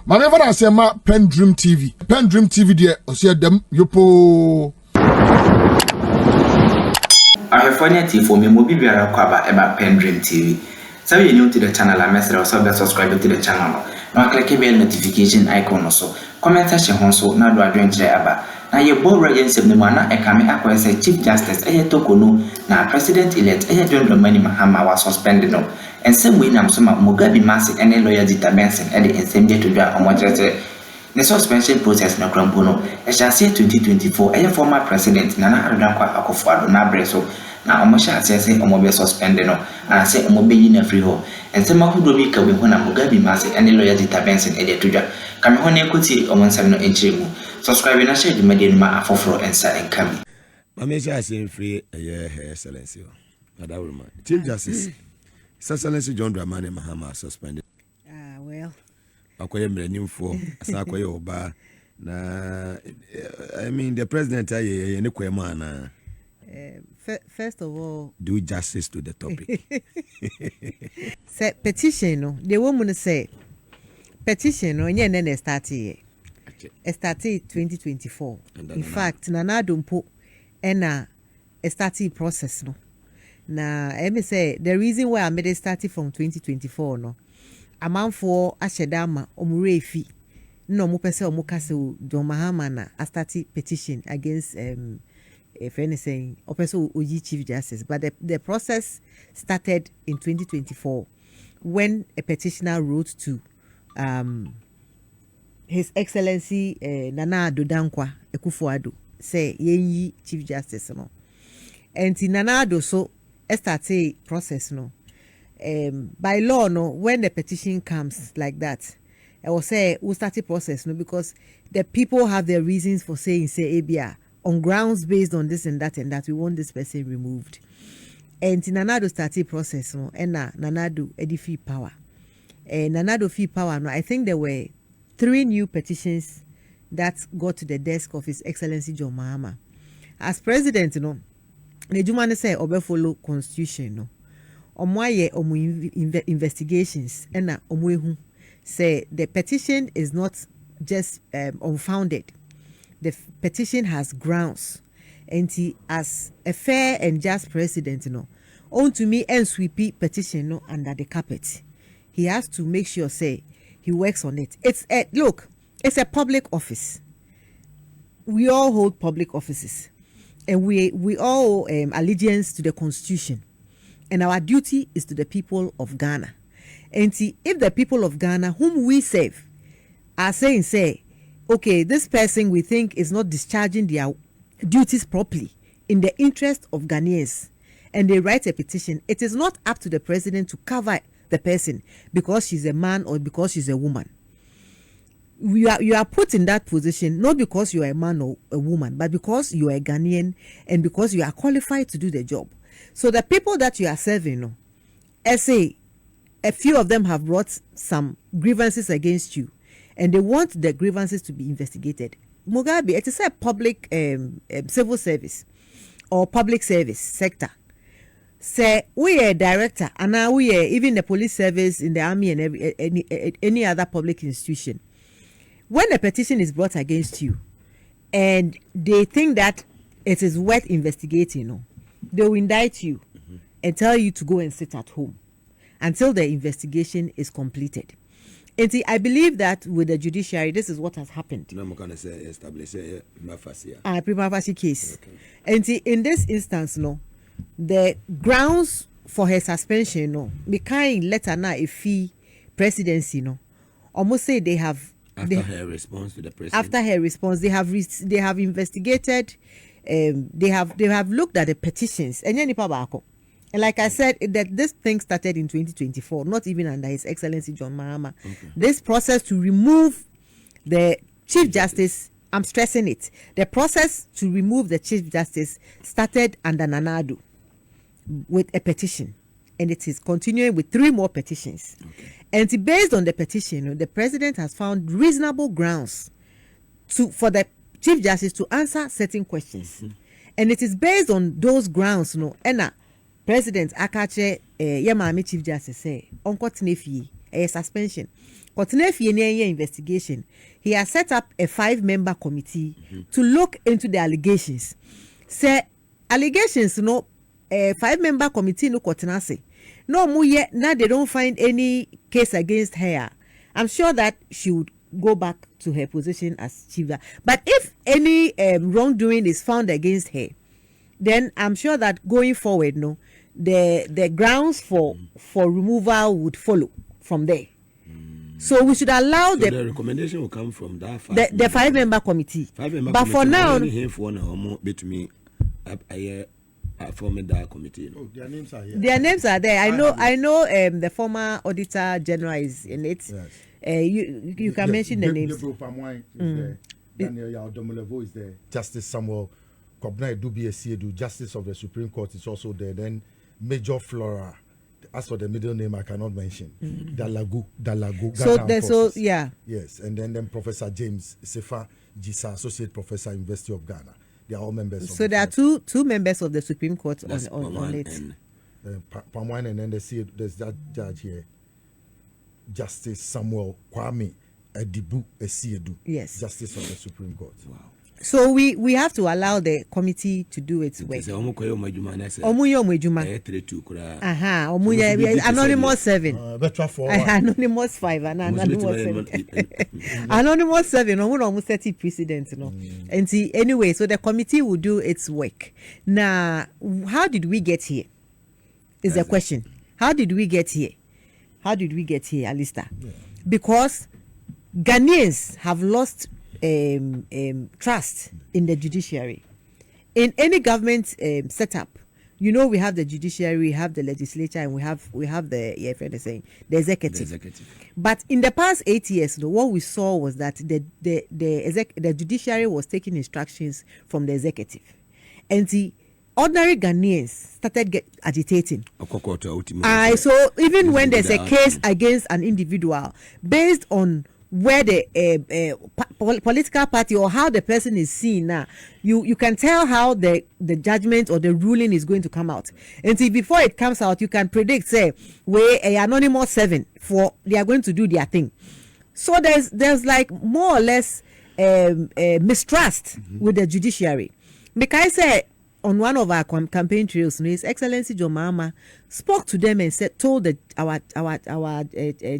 Mame fa na se ma PENDREAM TV. PENDREAM TV de osia dem yopo. Ahefonyati for me mo bibiara kwaba eba PENDREAM TV. So you new to the channel, I message or subscribe to the channel. Now click the bell notification icon also. Comment section also na do adwen kire aba. Na ye bo regency no mana e kame akwese Chief Justice Tokono na President elect Dramani Mahama was suspended no. And same way nam so ma Mugabe Masi ene lawyer Dita Benson e de ensem to dwa omochete. The suspension process na krampo no. E shall say 2024 former president Nana Addo Akufo-Addo na breso na omosha asese omobe suspended no. And say omobe yi na free ho. And some who do be ka we na Mugabe Masi ene lawyer Dita Benson e de to dwa. Kame ho na ekuti omonsam no enchiremu. Subscribe and share the media ma afofro and silent coming. Mamisha is free Her Excellency. Madam Chief Justice. His Excellency John Dramani Mahama suspended. Well. Akoye mrenyim for asakoye oba na I mean the president aye ne kwema na. First of all, do justice to the topic. Say petition no. The woman say petition no nye na start here. Started 2024. In fact, Nana Dumpo ena started process no. Na me say the reason why I made it started from 2024 no. A man for Ashedama omurefi no mo pese omukase John Mahama na I started petition against if anything opeso oji Chief Justice, but the process started in 2024 when a petitioner wrote to His Excellency Nana Addo Akufo-Addo say yenyi Chief Justice no. And Nana Addo so started process no. By law no, when the petition comes like that, I will say we start a process no, because the people have their reasons for saying say ABR on grounds based on this and that we want this person removed. And Nana Addo started process no, and Nana Addo edify power. Nana Addo fee power no, I think there were 3 new petitions that got to the desk of His Excellency John Mahama. As president, the Jumane say obe follow constitution no. Omwaye omu investigations and omwehu say the petition is not just unfounded. The petition has grounds, and he, as a fair and just president, on to me and sweepy petition no under the carpet. He has to make sure say he works on it. It's it's a public office. We all hold public offices, and we all allegiance to the Constitution, and our duty is to the people of Ghana. And if the people of Ghana, whom we serve, are saying say, okay, this person we think is not discharging their duties properly in the interest of Ghanaians, and they write a petition, it is not up to the president to cover the person because she's a man or because she's a woman. You are put in that position not because you are a man or a woman, but because you are a Ghanaian and because you are qualified to do the job. So the people that you are serving, I say a few of them have brought some grievances against you, and they want the grievances to be investigated. Mugabe, it is a public civil service or public service sector. Say we are a director, and now we are even the police service in the army and any other public institution. When a petition is brought against you, and they think that it is worth investigating, they will indict you and tell you to go and sit at home until the investigation is completed. And see, I believe that with the judiciary, this is what has happened. No, I'm going to say establish a prima facie case. Okay. And see, in this instance, the grounds for her suspension, the kind letter now a fee presidency, almost say they have her response to the president. After her response, they have investigated, they have looked at the petitions. And like I said, that this thing started in 2024, not even under His Excellency John Mahama. Okay. This process to remove the Chief Justice, I'm stressing it, the process to remove the Chief Justice started under Nana Addo with a petition. And it is continuing with 3 more petitions. Okay. And based on the petition, the president has found reasonable grounds for the Chief Justice to answer certain questions. Mm-hmm. And it is based on those grounds, President Akache Yamami Chief Justice say, Onko Tinefie, a suspension. Continue investigation. He has set up a 5-member committee to look into the allegations. Say allegations, no, a 5-member committee no kotenase. No more yet. Now they don't find any case against her. I'm sure that she would go back to her position as chief. But if any wrongdoing is found against her, then I'm sure that going forward, no, the grounds for removal would follow from there. So we should allow the recommendation will come from that the 5-member committee. But for now, I formed that committee. Oh, their names are here. Their names are there. I know. The former auditor general is in it. Yes. You can mention the names. Daniel Yaodomolevo is there. Justice Samuel Kobna Edubi Esiedu, Justice of the Supreme Court, is also there. Then Major Flora. As for the middle name, I cannot mention. Dalagu. Yeah. Yes, and then Professor James Sefa Jisa, Associate Professor, University of Ghana. They are all members. So there are two members of the Supreme Court on it. Pamwine, and then there's that judge here, Justice Samuel Kwame Edibu Esiedu. Yes. Justice of the Supreme Court. Wow. So we have to allow the committee to do its work. Anonymous 7. Anonymous 5 and Anonymous 7. Anonymous 7 almost 30 precedents, no. And see, anyway, so the committee will do its work. Now, how did we get here? Is the question. How did we get here? Alista? Yeah. Because Ghanaians have lost trust in the judiciary. In any government setup, you know, we have the judiciary, we have the legislature, and we have the executive. But in the past 8 years, what we saw was that the judiciary was taking instructions from the executive, and the ordinary Ghanaians started agitating. So even when there's a case against an individual based on where the political party or how the person is seen now, you can tell how the judgment or the ruling is going to come out. And see, before it comes out, you can predict, say, where a Anonymous 7 they are going to do their thing. So there's like more or less mistrust with the judiciary. Because I say, on one of our campaign trails, His Excellency John Mahama spoke to them and told our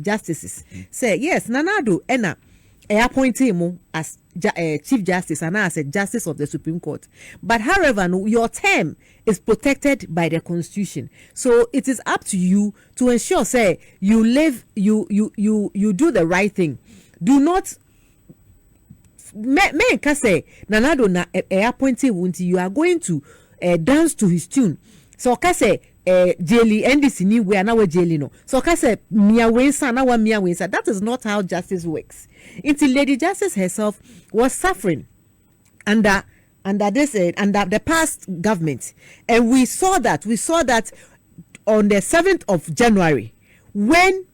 justices, say, yes, Nanado Ena appointed him as Chief Justice and as a Justice of the Supreme Court. But however, your term is protected by the Constitution. So it is up to you to ensure, say, you do the right thing. Do not men can say Nanado na appointed wunti, you are going to dance to his tune. So can say jeli NDC ni we are now jeli no. So can say mia wensa na wa mia wensa. That is not how justice works. Until Lady Justice herself was suffering under this under the past government, and we saw that on the 7th of January when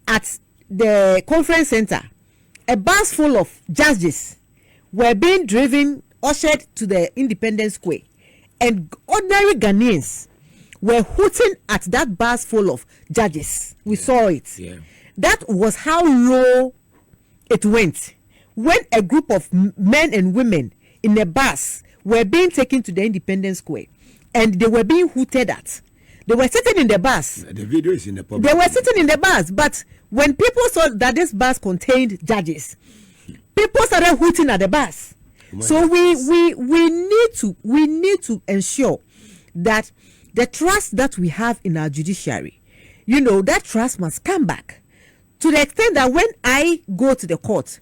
at the conference center a bus full of judges were being ushered to the Independence Square, and ordinary Ghanaians were hooting at that bus full of judges. We saw it. Yeah. That was how low it went when a group of men and women in a bus were being taken to the Independence Square, and they were being hooted at. They were sitting in the bus. The video is in the public. They were sitting in the bus, but when people saw that this bus contained judges, people started hooting at the bus. So we need to ensure that the trust that we have in our judiciary, that trust must come back to the extent that when I go to the court,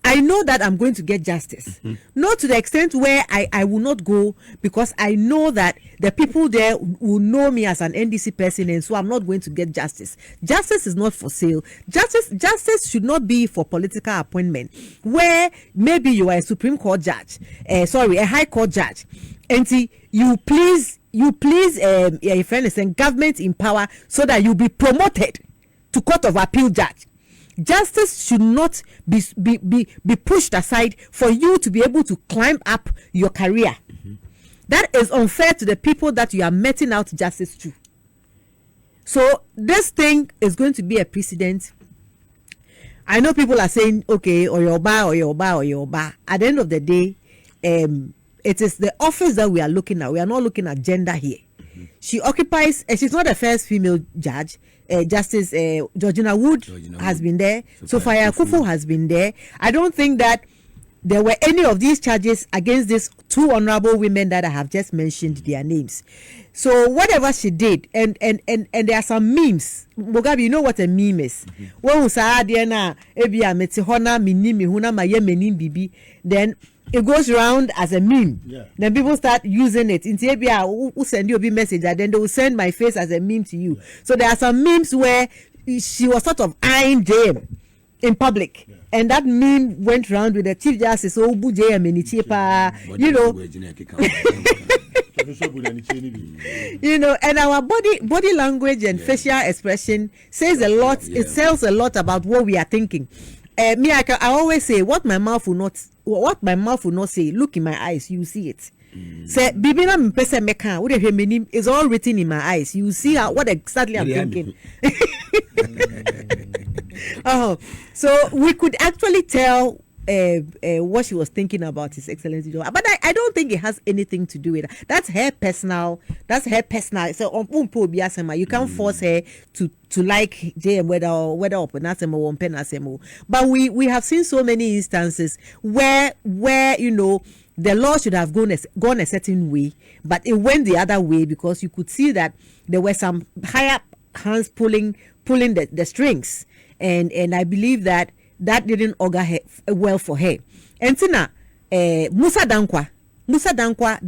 I know that I'm going to get justice. Not to the extent where I will not go because I know that the people there will know me as an NDC person, and so I'm not going to get justice. Justice is not for sale. Justice should not be for political appointment where maybe you are a Supreme Court judge, a High Court judge, and see, you please your friend and government in power so that you be promoted to Court of Appeal judge. Justice should not be pushed aside for you to be able to climb up your career. That is unfair to the people that you are meting out justice to. So this thing is going to be a precedent. I know people are saying, okay, or your bar. At the end of the day, it is the office that we are looking at. We are not looking at gender here. She occupies, she's not the first female judge. Justice Georgina Wood has been there. Sophia Akufo has been there. I don't think that there were any of these charges against these two honorable women that I have just mentioned their names. So whatever she did, and there are some memes. Mugabe, you know what a meme is? When we say Diana, Ebia Metihona, Minimi, Huna, Maye, Bibi, then it goes around as a meme. Yeah. Then people start using it. In Ebia, who send you a big message, and then they will send my face as a meme to you. Yeah. So there are some memes where she was sort of eyeing JM in public. Yeah. And that meme went around with the Chief Justice, you know, and our body language and facial expression says a lot. It tells a lot about what we are thinking. I always say what my mouth will not say. Look in my eyes, you see it. Say bibina mpese meka. What is all written in my eyes. You see what exactly I'm thinking. So we could actually tell what she was thinking about His Excellency Joe. But I don't think it has anything to do with that. That's her personal. So you can't force her to like JM whether open or penasemo. But we have seen so many instances where you know the law should have gone a certain way, but it went the other way because you could see that there were some higher hands pulling the strings, and I believe that didn't augur well for her. And Tina, Musa Dankwa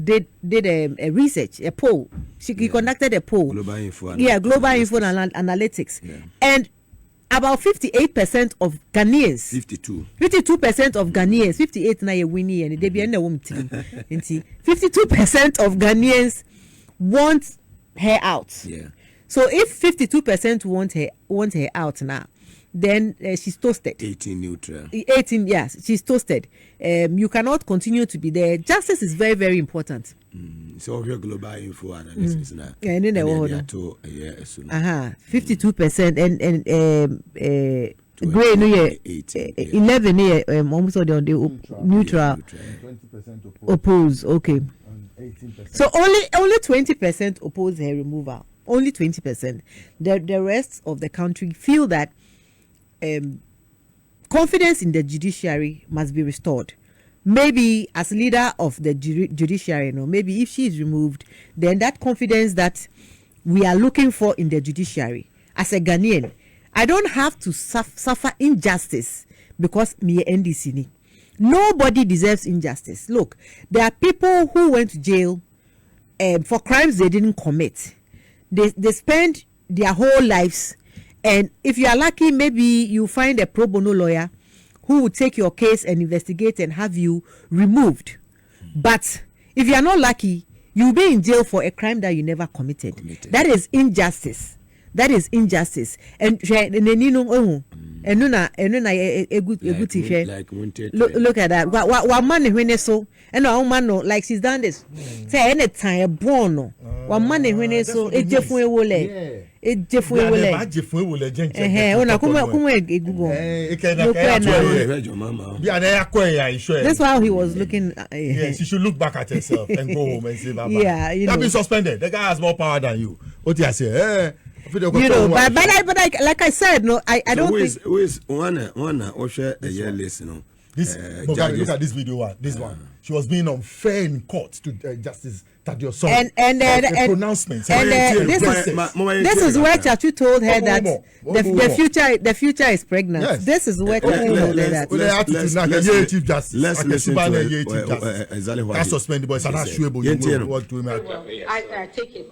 did a research, a poll. He conducted a poll. Global Info Analytics. Yeah. And about 58% of Ghanaians, 52% of Ghanaians, 58 na ye winnie and they be in the woman 52% of Ghanaians want her out. Yeah. So if 52% want her out now, then she's toasted. 18 neutral. 18, yes, she's toasted. You cannot continue to be there. Justice is very, very important. So your Global Info Analysis now. Yeah, and then 52% and Gray no year 11 year almost on the neutral 20% oppose. Okay. And 18%. So only 20% oppose her removal. Only 20%. The rest of the country feel that confidence in the judiciary must be restored. Maybe as leader of the judiciary, maybe if she is removed, then that confidence that we are looking for in the judiciary, as a Ghanaian, I don't have to suffer injustice because me NDC. Nobody deserves injustice. Look, there are people who went to jail for crimes they didn't commit. They spend their whole lives, and if you are lucky, maybe you find a pro bono lawyer who will take your case and investigate and have you removed. But if you are not lucky, you will be in jail for a crime that you never committed. That is injustice. And look at that. What money when they so and our man like she's done this. Say any time born. What money when they so it different way. It different way. That's why he was looking. Yeah, she should look back at herself and go home and say, yeah, you know. That be suspended. The guy has more power than you. What do you say? But like I said, no, I don't think. Who is one or share a year listen? This look at this video. This one. She was being unfair in court to Justice Tadio Son. And pronouncements. And this is where Chachu told her that the future is pregnant. Yes. This is where Chachu told her that. Let's listen to exactly what that's suspended, but it's not suable. I take it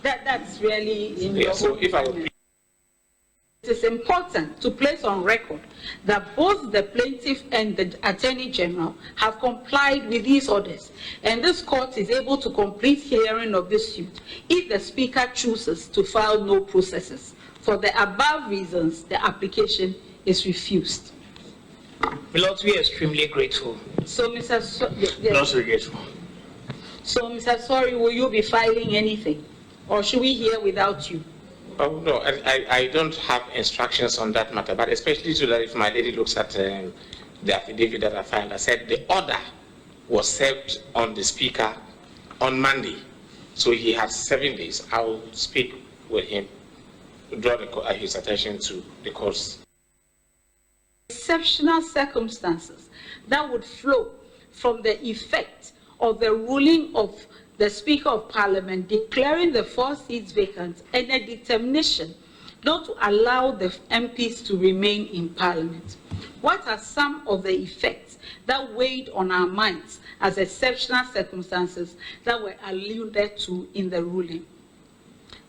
that's really in your so if I would. It is important to place on record that both the plaintiff and the Attorney General have complied with these orders, and this court is able to complete hearing of this suit if the Speaker chooses to file no processes. For the above reasons, the application is refused. Lord, we are extremely grateful. So, Mr. Grateful. So, Mr. Sorry, will you be filing anything, or should we hear without you? Oh, no, I don't have instructions on that matter, but especially so that if my lady looks at the affidavit that I filed, I said the order was served on the speaker on Monday. So he has 7 days. I'll speak with him to draw his attention to the course. Exceptional circumstances that would flow from the effect of the ruling of the Speaker of Parliament declaring the 4 seats vacant and a determination not to allow the MPs to remain in Parliament. What are some of the effects that weighed on our minds as exceptional circumstances that were alluded to in the ruling?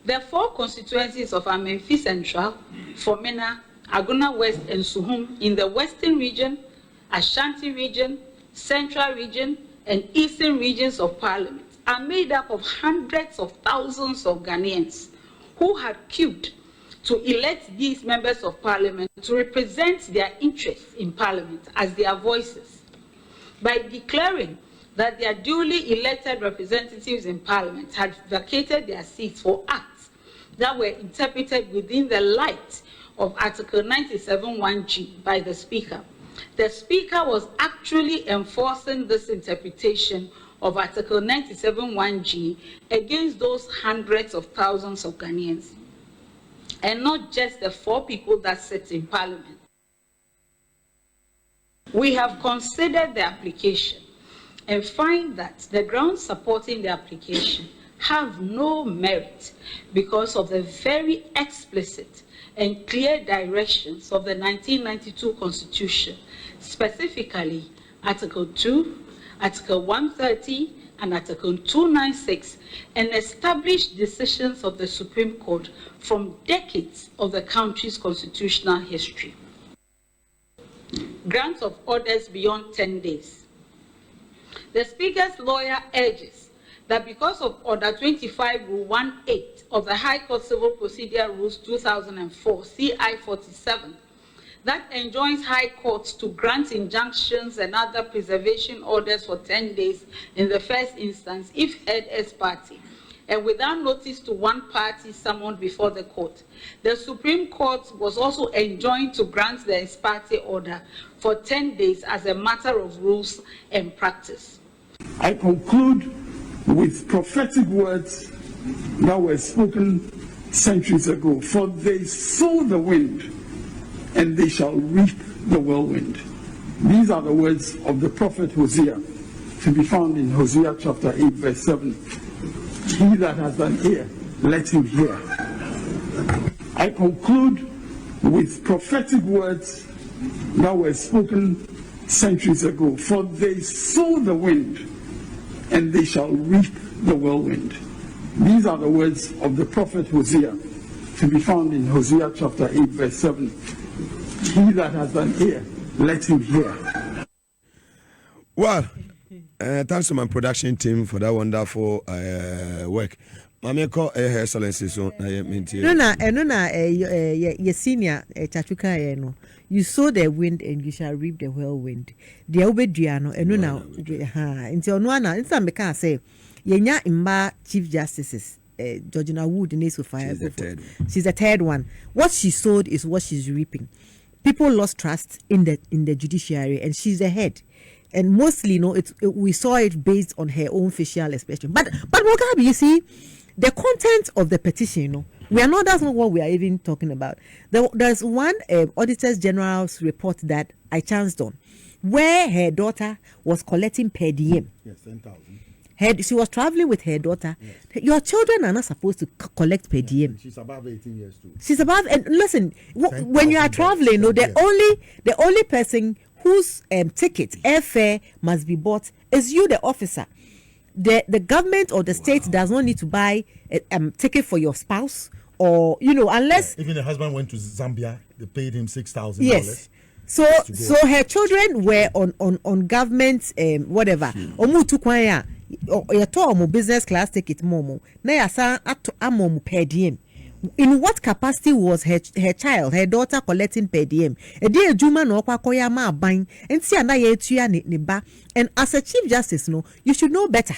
The 4 constituencies of Amenfi Central, Fomena, Aguna West, and Suhum in the Western region, Ashanti region, Central region, and Eastern regions of Parliament are made up of hundreds of thousands of Ghanaians who had queued to elect these members of Parliament to represent their interests in Parliament as their voices. By declaring that their duly elected representatives in Parliament had vacated their seats for acts that were interpreted within the light of Article 97(1)(g) by the Speaker, the Speaker was actually enforcing this interpretation of Article 97(1)(g) against those hundreds of thousands of Ghanaians, and not just the 4 people that sit in Parliament. We have considered the application and find that the grounds supporting the application have no merit because of the very explicit and clear directions of the 1992 Constitution, specifically Article 2, Article 130, and Article 296, and established decisions of the Supreme Court from decades of the country's constitutional history. Grant of orders beyond 10 days. The Speaker's lawyer urges that because of Order 25 Rule 18 of the High Court Civil Procedure Rules 2004, CI 47, that enjoins High Courts to grant injunctions and other preservation orders for 10 days in the first instance if heard ex parte, and without notice to one party summoned before the court. The Supreme Court was also enjoined to grant the ex parte order for 10 days as a matter of rules and practice. I conclude with prophetic words that were spoken centuries ago. For they sow the wind, and they shall reap the whirlwind. These are the words of the prophet Hosea, to be found in Hosea chapter 8, verse 7. He that has an ear, let him hear. I conclude with prophetic words that were spoken centuries ago. For they sow the wind, and they shall reap the whirlwind. These are the words of the prophet Hosea, to be found in Hosea chapter 8, verse 7. He that has an ear, let him hear. Well, thanks to my production team for that wonderful work. Mami call Her Excellency so na your senior Chachuka no. You sow the wind and you shall reap the whirlwind. The obedua no na until no na insa meka say yenya imba chief justices Georgina Wood in Fire. She's the third one. What she sowed is what she's reaping. People lost trust in the judiciary, and she's the head. And mostly, we saw it based on her own facial expression. But Mugabe, you see, the content of the petition, that's not what we are even talking about. There's one Auditor General's report that I chanced on, where her daughter was collecting per diem. Yes, 10,000. She was traveling with her daughter. Yes. Your children are not supposed to collect per diem. She's above 18 years too. She's above, and listen, when you are traveling, the only person whose ticket, airfare must be bought is you, the officer. The government or the state does not need to buy a ticket for your spouse, or unless even the husband went to Zambia, they paid him $6,000. Yes. So her children were on government whatever. Omu business class ticket momo. Na yasa amomu per diem. In what capacity was her child, her daughter collecting per diem? A day juma no kwa koya ma bang and see na ye tuya ni ba. And as a chief justice, you should know better.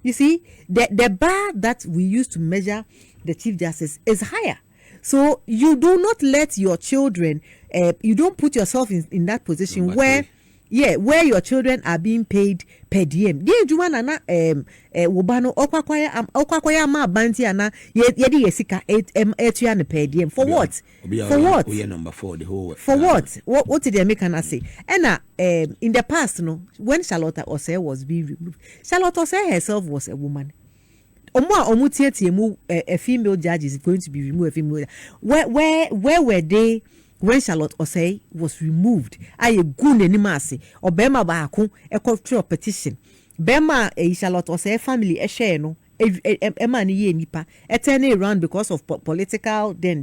You see, the bar that we use to measure the Chief Justice is higher. So you do not let your children, you don't put yourself in that position where your children are being paid per diem. Dear Juana, Wobano, Okwakwaya ma banti ana yedi yesika 8 per diem. For what? For what? Number 4, the whole. For what? What did the American say? And in the past, when Charlotte Osei was being removed, Charlotte Osei herself was a woman. A female judge is going to be removed. A female. Where were they when Charlotte Osei was removed? I a good animasi or Bema Baku a cultural petition. Bema a Charlotte Osei family a share no. A man ye nipa a turn around because of political then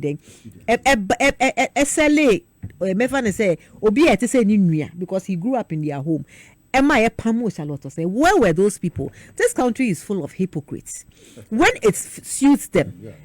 SLA Mefane say Obi at say Ninuya because he grew up in their home. Am I a Pamo Charlotte say, where were those people? This country is full of hypocrites. When it suits them,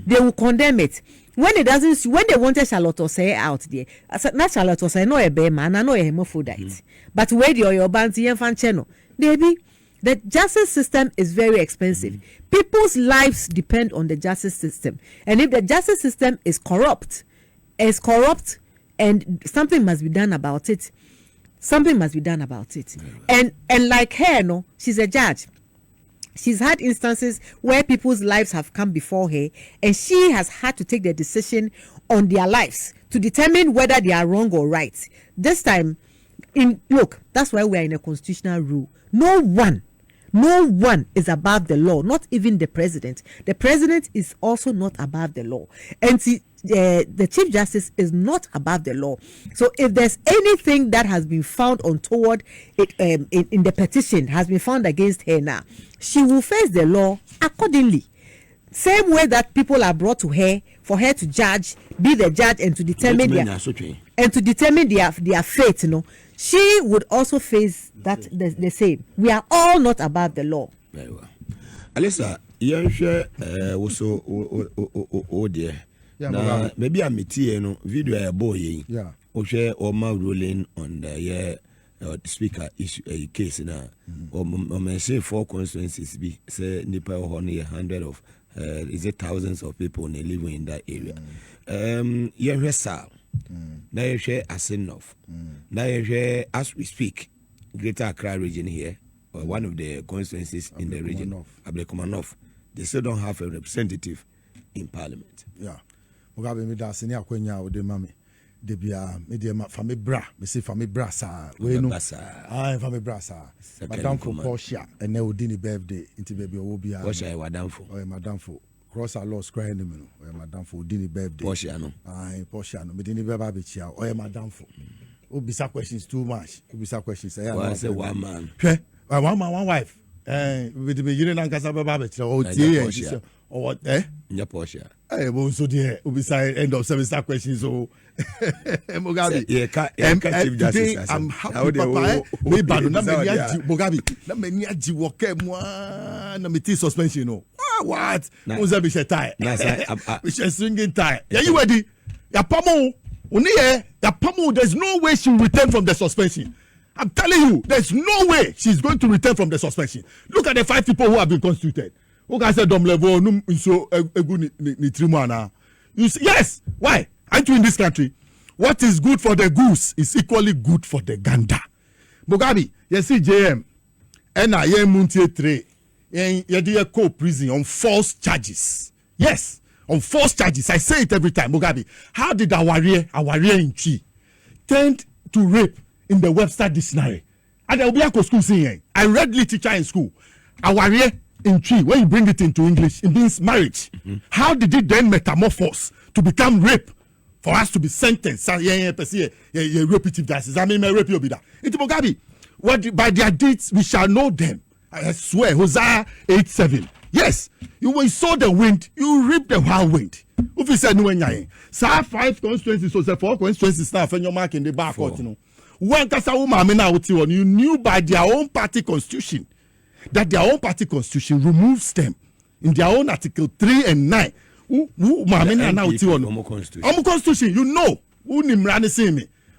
they will condemn it. When it doesn't, when they wanted Charlotte say out there, I said, not Charlotte say, no a bear man, I know a hemophrodite. But where do your banty and fan channel? Baby, the justice system is very expensive. People's lives depend on the justice system. And if the justice system is corrupt, and something must be done about it. Something must be done about it. And like her, no, she's a judge. She's had instances where people's lives have come before her, and she has had to take the decision on their lives to determine whether they are wrong or right. This time, look, that's why we are in a constitutional rule. No one is above the law, not even the president. The president is also not above the law. And the Chief Justice is not above the law. So if there's anything that has been found untoward in the petition has been found against her now, she will face the law accordingly. Same way that people are brought to her for her to judge, be the judge, and to determine their fate. She would also face that the same. We are all not above the law. Very well. Alisa, you share also dear. Now, maybe I'm a video a boy. Yeah. Or share or my ruling on the speaker issue a case now. Or may say 4 constituencies be say Nipa or 100 of is it thousands of people living in that area. You share now you share Asinov. Now you share as we speak, Greater Accra region here, or one of the constituencies in the region, Ablekomanov. They still don't have a representative in parliament. Yeah. Mugabe me da senior kwenya ode mame de bia me de family bra me say family bra sa we no family bra sa madam for Porsche and na odi ni birthday inti baby owo bia Porsche madam for madam for cross our law square ni me no madam for odi ni birthday Porsche no Porsche no me de ni baba be chia madam for obisa questions too much obisa questions say one man one wife we de be yire na nkasa baba be chia o tie or what nya Porsche but so there obisa end of semester questions so Mugabe Chief Justice I'm happy papa me bado na me nya Mugabe na me nya ji work na me suspension no what uza be tie we should swinging tie you ready ya pamo oni ya pamo there's no way she will return from the suspension. I'm telling you there's no way she's going to return from the suspension. Look at the 5 people who have been constituted. Who can say dom level no so egu ni trimana. Yes, why? Aren't you in this country? What is good for the goose is equally good for the gander. Mugabe, you see JM and I am Muntie 3 and you co prison on false charges. Yes, on false charges. I say it every time. Mugabe, how did our warrior in Chi tend to rape in the Webster dictionary? And there will be a school saying I read literature in school. Our warrior in Chi, when you bring it into English, it means marriage. How did it then metamorphose to become rape for us to be sentenced? Repetitive justice. I mean, rape you be that. It's Mugabe. By their deeds we shall know them. I swear, Hosea 8:7. Yes, when you saw the wind, you reap the whirlwind. If you said no, sir, 5 constituencies, so 4 constituencies now, when you're marking the back, you know. When you knew by their own party constitution that their own party constitution removes them in their own article 3 and 9. Constitution, you know,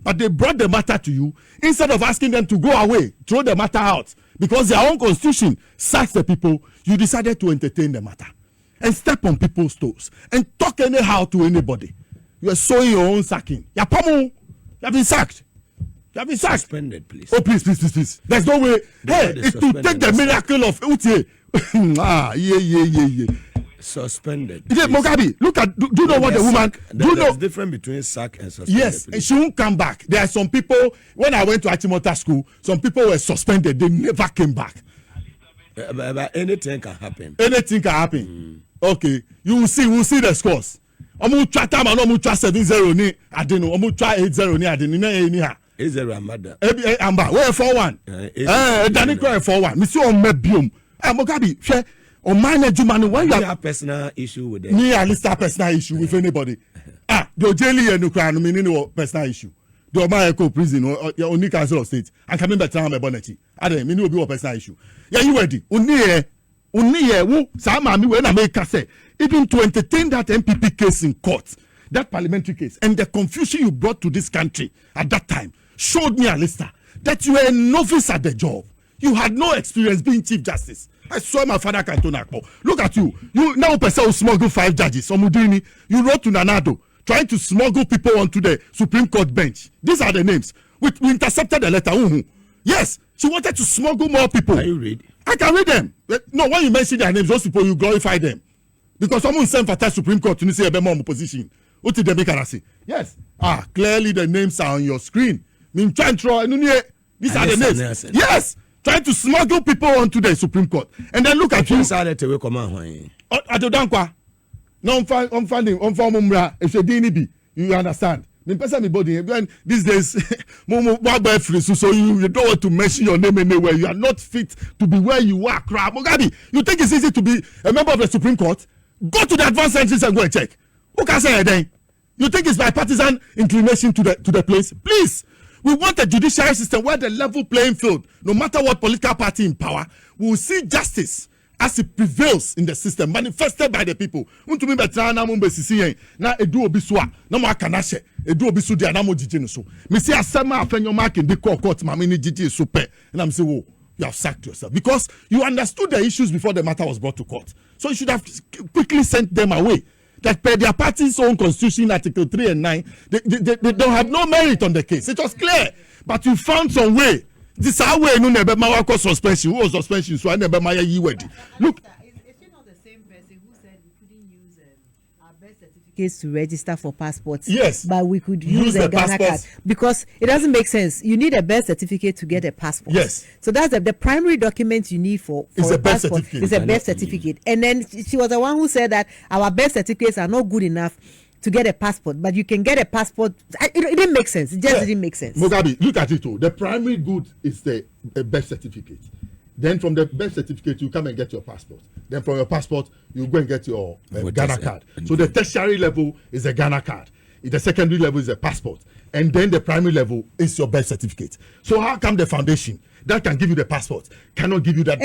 but they brought the matter to you instead of asking them to go away, throw the matter out, because their own constitution sacks the people. You decided to entertain the matter. and step on people's toes and talk anyhow to anybody, you are sowing your own sacking. You have been sacked. You have been sacked. Suspended, please. Oh, please. There's no way. Hey, it will take the miracle of Utie. Yeah. Suspended. Yeah, Mugabe, look at. Do you know what the woman? Do you know? There's difference between sack and suspended. Yes, please. she won't come back. There are some people. When I went to Achimota school, some people were suspended. They never came back. But anything can happen. Anything can happen. Okay, you will see. We'll see the scores. Omu try time and omu try 7-0 ni adenu. Omu try 8-0 ni adenu. Ni ha. 8-0 Amada. Amba. Where 4-1? Dani cry 4-1. Missy on mebium. Mugabe, share. On manage man when you have personal issue with them. Me at least have personal issue with anybody. The jail and cry no meaning no personal issue. The Omaeko prison or only council of state. And coming back to my bonnet. I don't mean will be a personal issue. Yeah, you ready? Unnie who sama me when I make say even to entertain that MPP case in court, that parliamentary case, and the confusion you brought to this country at that time showed me, Alistair, that you were a novice at the job. You had no experience being Chief Justice. I saw my father Cantona. Look at you. You now person who smuggle 5 judges. Omudini, you wrote to Nanado trying to smuggle people onto the Supreme Court bench. These are the names. We intercepted the letter. Yes, she wanted to smuggle more people. Can you read? I can read them. No, when you mention their names, those people, you glorify them. Because someone sent for the Supreme Court to say a more position. What did they make her say? Yes. Clearly the names are on your screen. These are the names. Yes. Trying to smuggle people onto the Supreme Court. And then look at you. You understand? These days, so you don't want to mention your name anywhere. You are not fit to be where you are. Mugabe, you think it's easy to be a member of the Supreme Court? Go to the advanced sciences and go and check. Who can say anything? You think it's bipartisan inclination to the place? Please. We want a judiciary system where the level playing field, no matter what political party in power, we will see justice as it prevails in the system, manifested by the people. Untumi betrana mumbe sisi na edu obisua na mo akanashe edu obisu dia na mo jiji no so. Me say asema afenyo mark in the court mama ni jiji so pe. And I'm say, "Whoa, you have sacked yourself because you understood the issues before the matter was brought to court. So you should have quickly sent them away." That per their party's own constitution, Article 3 and 9, they don't have no merit on the case. It was clear. But you found some way. This is how we no never ma suspension. Who was suspension? So I never ma yi wedi. Look. Is she not the same person who said we couldn't use our birth certificates to register for passports? Yes. But we could use a Ghana card. Because it doesn't make sense. You need a birth certificate to get a passport. Yes. So that's the primary document you need for a passport. It's a birth certificate. And then she was the one who said that our birth certificates are not good enough to get a passport, but you can get a passport. It didn't make sense. It just didn't make sense. Mugabe, look at it too. The primary good is the birth certificate. Then from the birth certificate, you come and get your passport. Then from your passport, you go and get your Ghana card. So the tertiary level is a Ghana card. The secondary level is a passport. And then the primary level is your birth certificate. So how come the foundation that can give you the passport cannot give you that?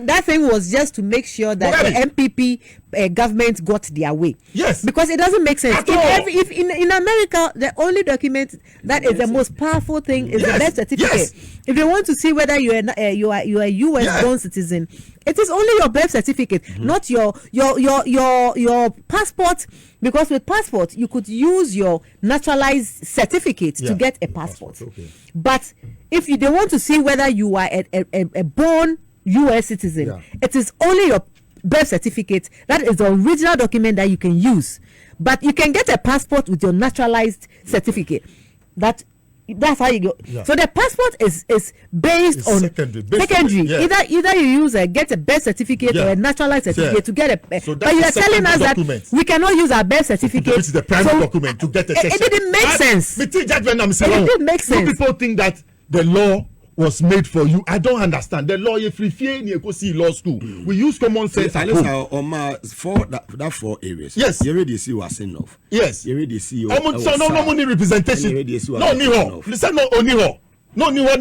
That thing was just to make sure that the MPP government got their way. Yes, because it doesn't make sense. If in America the only document that is the most powerful thing is the birth certificate. Yes. If they want to see whether you are a US born citizen, it is only your birth certificate, not your passport. Because with passport, you could use your naturalized certificate to get a passport. Okay. But if they want to see whether you are a born US citizen, it is only your birth certificate. That is the original document that you can use. But you can get a passport with your naturalized certificate. That's how you go. Yeah. So the passport is based on secondary. Yeah. Either you use get a birth certificate or a naturalized certificate to get a. So but you are telling us document. That we cannot use our birth certificate. Which is the primary document to get a. It didn't make sense. It didn't make sense. Some people think that the law was made for you. I don't understand. The law, if you go see law school, we use common sense. For that 4 areas. Yes. You already see what's enough. Yes. You already see. So no money representation. No niho. Listen, no oniho. No niho.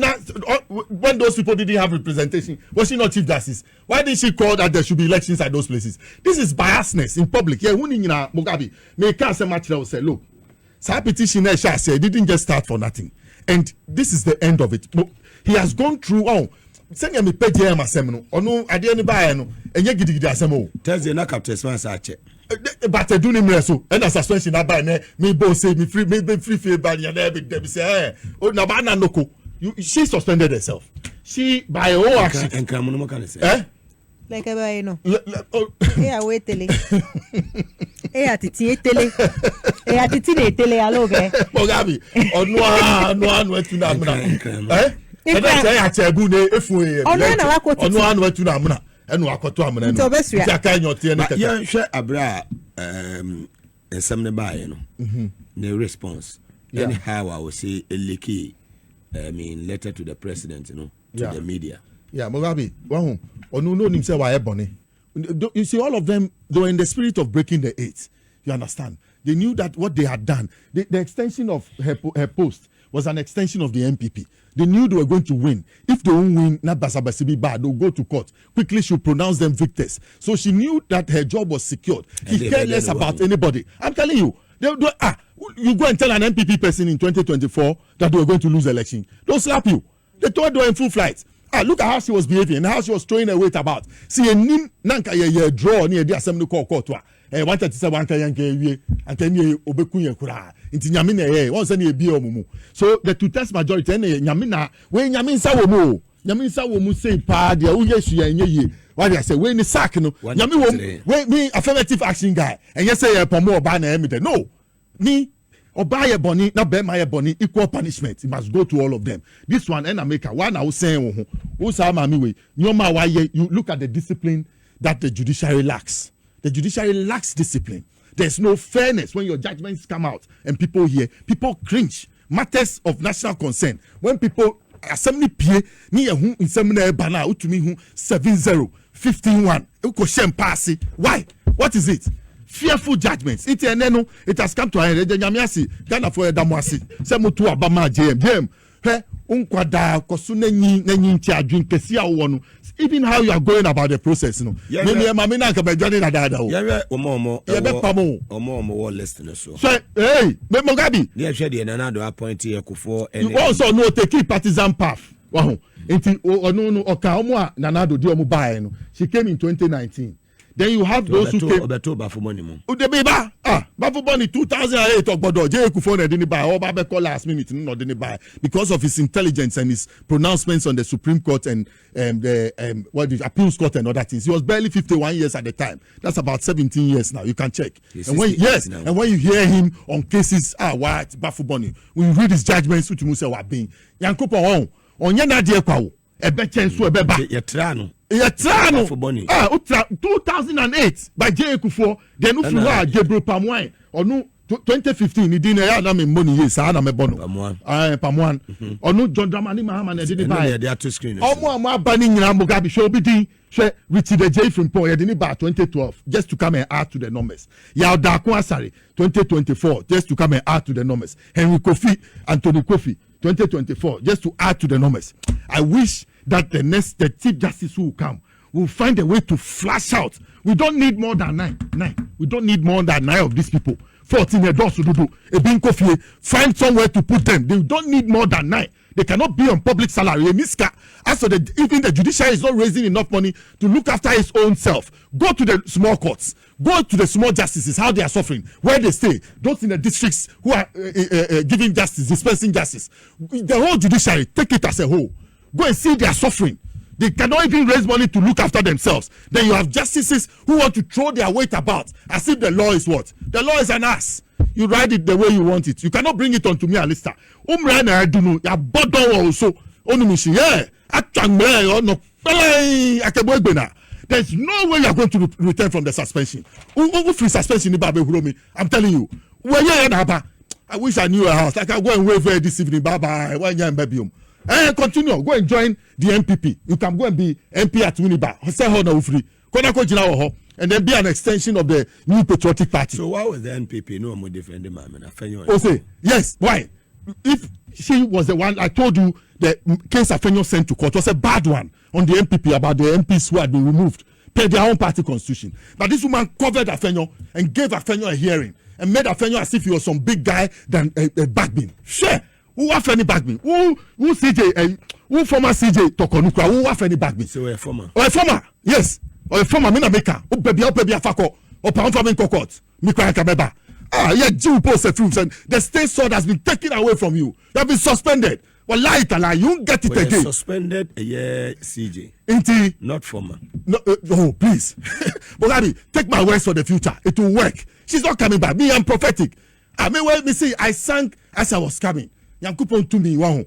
When those people didn't have representation, was she not Chief Justice? Why did she call that there should be elections at those places? This is biasness in public. Yeah, Mugabe. May can't say much. Say, look, Sa petition said it didn't just start for nothing, and this is the end of it. He has gone through send me pay JM asem no ono ade ni ba no enye gidigidi asem o Thursday na captain sponsor ache but do ni mre so and suspension na ba na me bo say me free ba ya na be dem say o na ba na noko she suspended herself she by her own action and come no can say like ebe no e wait tele e atiti tele e atiti ne tele aloge Ogabi onu etu na amuna e da say achebu ne efu e onu anu etu na amuna enu akoto amuna no ti aka nyote ne kaka ya hwe abra ensem ne bae no ne response anyhow I will say eleki letter to the president to the media. Yeah, Mugabe, onu no nim say why ebony. You see, all of them, they were in the spirit of breaking the eight. You understand? They knew that what they had done, the extension of her post was an extension of the MPP. They knew they were going to win. If they won't win, not Basabasi be bad, they'll go to court. Quickly, she'll pronounce them victors. So she knew that her job was secured. She cared less about anybody. I'm telling you, you go and tell an MPP person in 2024 that they were going to lose the election. They'll slap you. They thought they were in full flight. Look at how she was behaving and how she was throwing her weight about. See, a nanka ye draw near the assembly court. Wanted to say one can ye and then ye obeku kura. Into Yamina, once any be mumu. So the two test majority, Yamina, when Yamin Sawomo, Yamin Sawomo say, pa, dear, yes, ye. Why I say, when the sack, no, Yami, when me affirmative action guy, and yes, say, upon more banner emiter. No, me. Or buy a bonny, not buy my bonny, equal punishment. It must go to all of them. This one, and America, one I was saying, who's our mammy? You know why you look at the discipline that the judiciary lacks. The judiciary lacks discipline. There's no fairness when your judgments come out and people hear, people cringe. Matters of national concern. When people assembly PA, ni who in seminar banner, to me who 7-0, 15-1, uko shem passy. Why? What is it? Fearful judgments. It has come to an end. Ghana for Damwasi. Semutu Abama JM. Unkwada kosune nyi charging kesia wonu. Even how you are going about the process, no. Mimi mamina ka be journey na dada o. Yeah, omo. Yeah, be pamo. Omo listener so. So, hey, me Mugabe. Yeah, share the Nanado appoint here Kufo. You also know take partisan path. Wow. Inti no oka omo Nanado di omo bae no. She came in 2019. Then you have those who came. Bafu money mo. Udebeba bafu money 2008 ogbodo je Kufo na didn't buy or babe call last minute no didn't buy because of his intelligence and his pronouncements on the Supreme Court and the appeals court and other things. He was barely 51 years at the time. That's about 17 years now. You can check. And when you hear him on cases what bafu money, when you read his judgments which Musa wa being Yankopo onye na die kwa wo ebe chenso ebe ba yetrano 2008 by J. Kufo, then Ufuwa Gabriel Pamwan, or no 2015, he didn't have any money. Yes, I am a bono. Pamwan, or no John Dramani Mahaman, I didn't buy. They are two screens. More banning Mugabe show be Richard the J from Paul, I didn't buy 2012 just to come and add to the numbers. Yao Dakwasari 2024 just to come and add to the numbers. Henry Kofi, Anthony Kofi 2024 just to add to the numbers. I wish that the Chief Justice who will come will find a way to flash out. We don't need more than nine. We don't need more than 9 of these people. 14 adults to do. Find somewhere to put them. They don't need more than 9. They cannot be on public salary. Even the judiciary is not raising enough money to look after its own self. Go to the small courts. Go to the small justices, how they are suffering, where they stay. Those in the districts who are giving justice, dispensing justice. The whole judiciary, take it as a whole. Go and see their suffering. They cannot even raise money to look after themselves. Then you have justices who want to throw their weight about as if the law is what? The law is an ass. You write it the way you want it. You cannot bring it onto me, Alista. I don't know. Ya bodo also. Onumishi, yeah. There's no way you are going to return from the suspension. Free suspension, I'm telling you. I wish I knew a house. Like I go and wait for this evening. Bye. Continue. Go and join the MPP. You can go and be MP at Winneba. And then be an extension of the New Patriotic Party. So why was the NPP no more defending Mamina? Yes. Why? If she was the one, I told you the case Afenyo sent to court was a bad one on the MPP about the MPs who had been removed per their own party constitution. But this woman covered Afenyo and gave Afenyo a hearing and made Afenyo as if he was some big guy than a backbeat. Sure. Who have any backbeat? Who CJ? Who former CJ Tokonukra? Who have any back me? So a former. Or a former, yes. Or a former Minameka. Or baby Afako. Or Pound Farming Cocotte. Mikra Kabeba. Yeah, Jew post a fruits and the state sword has been taken away from you. You have been suspended. Well, lie, you won't get it again. Suspended a year, CJ. Inti. Not former. No, oh, please. Bogabi, take my words for the future. It will work. She's not coming back. Me, I'm prophetic. I mean, well, me see, I sang as I was coming. Yankupon to me, wow.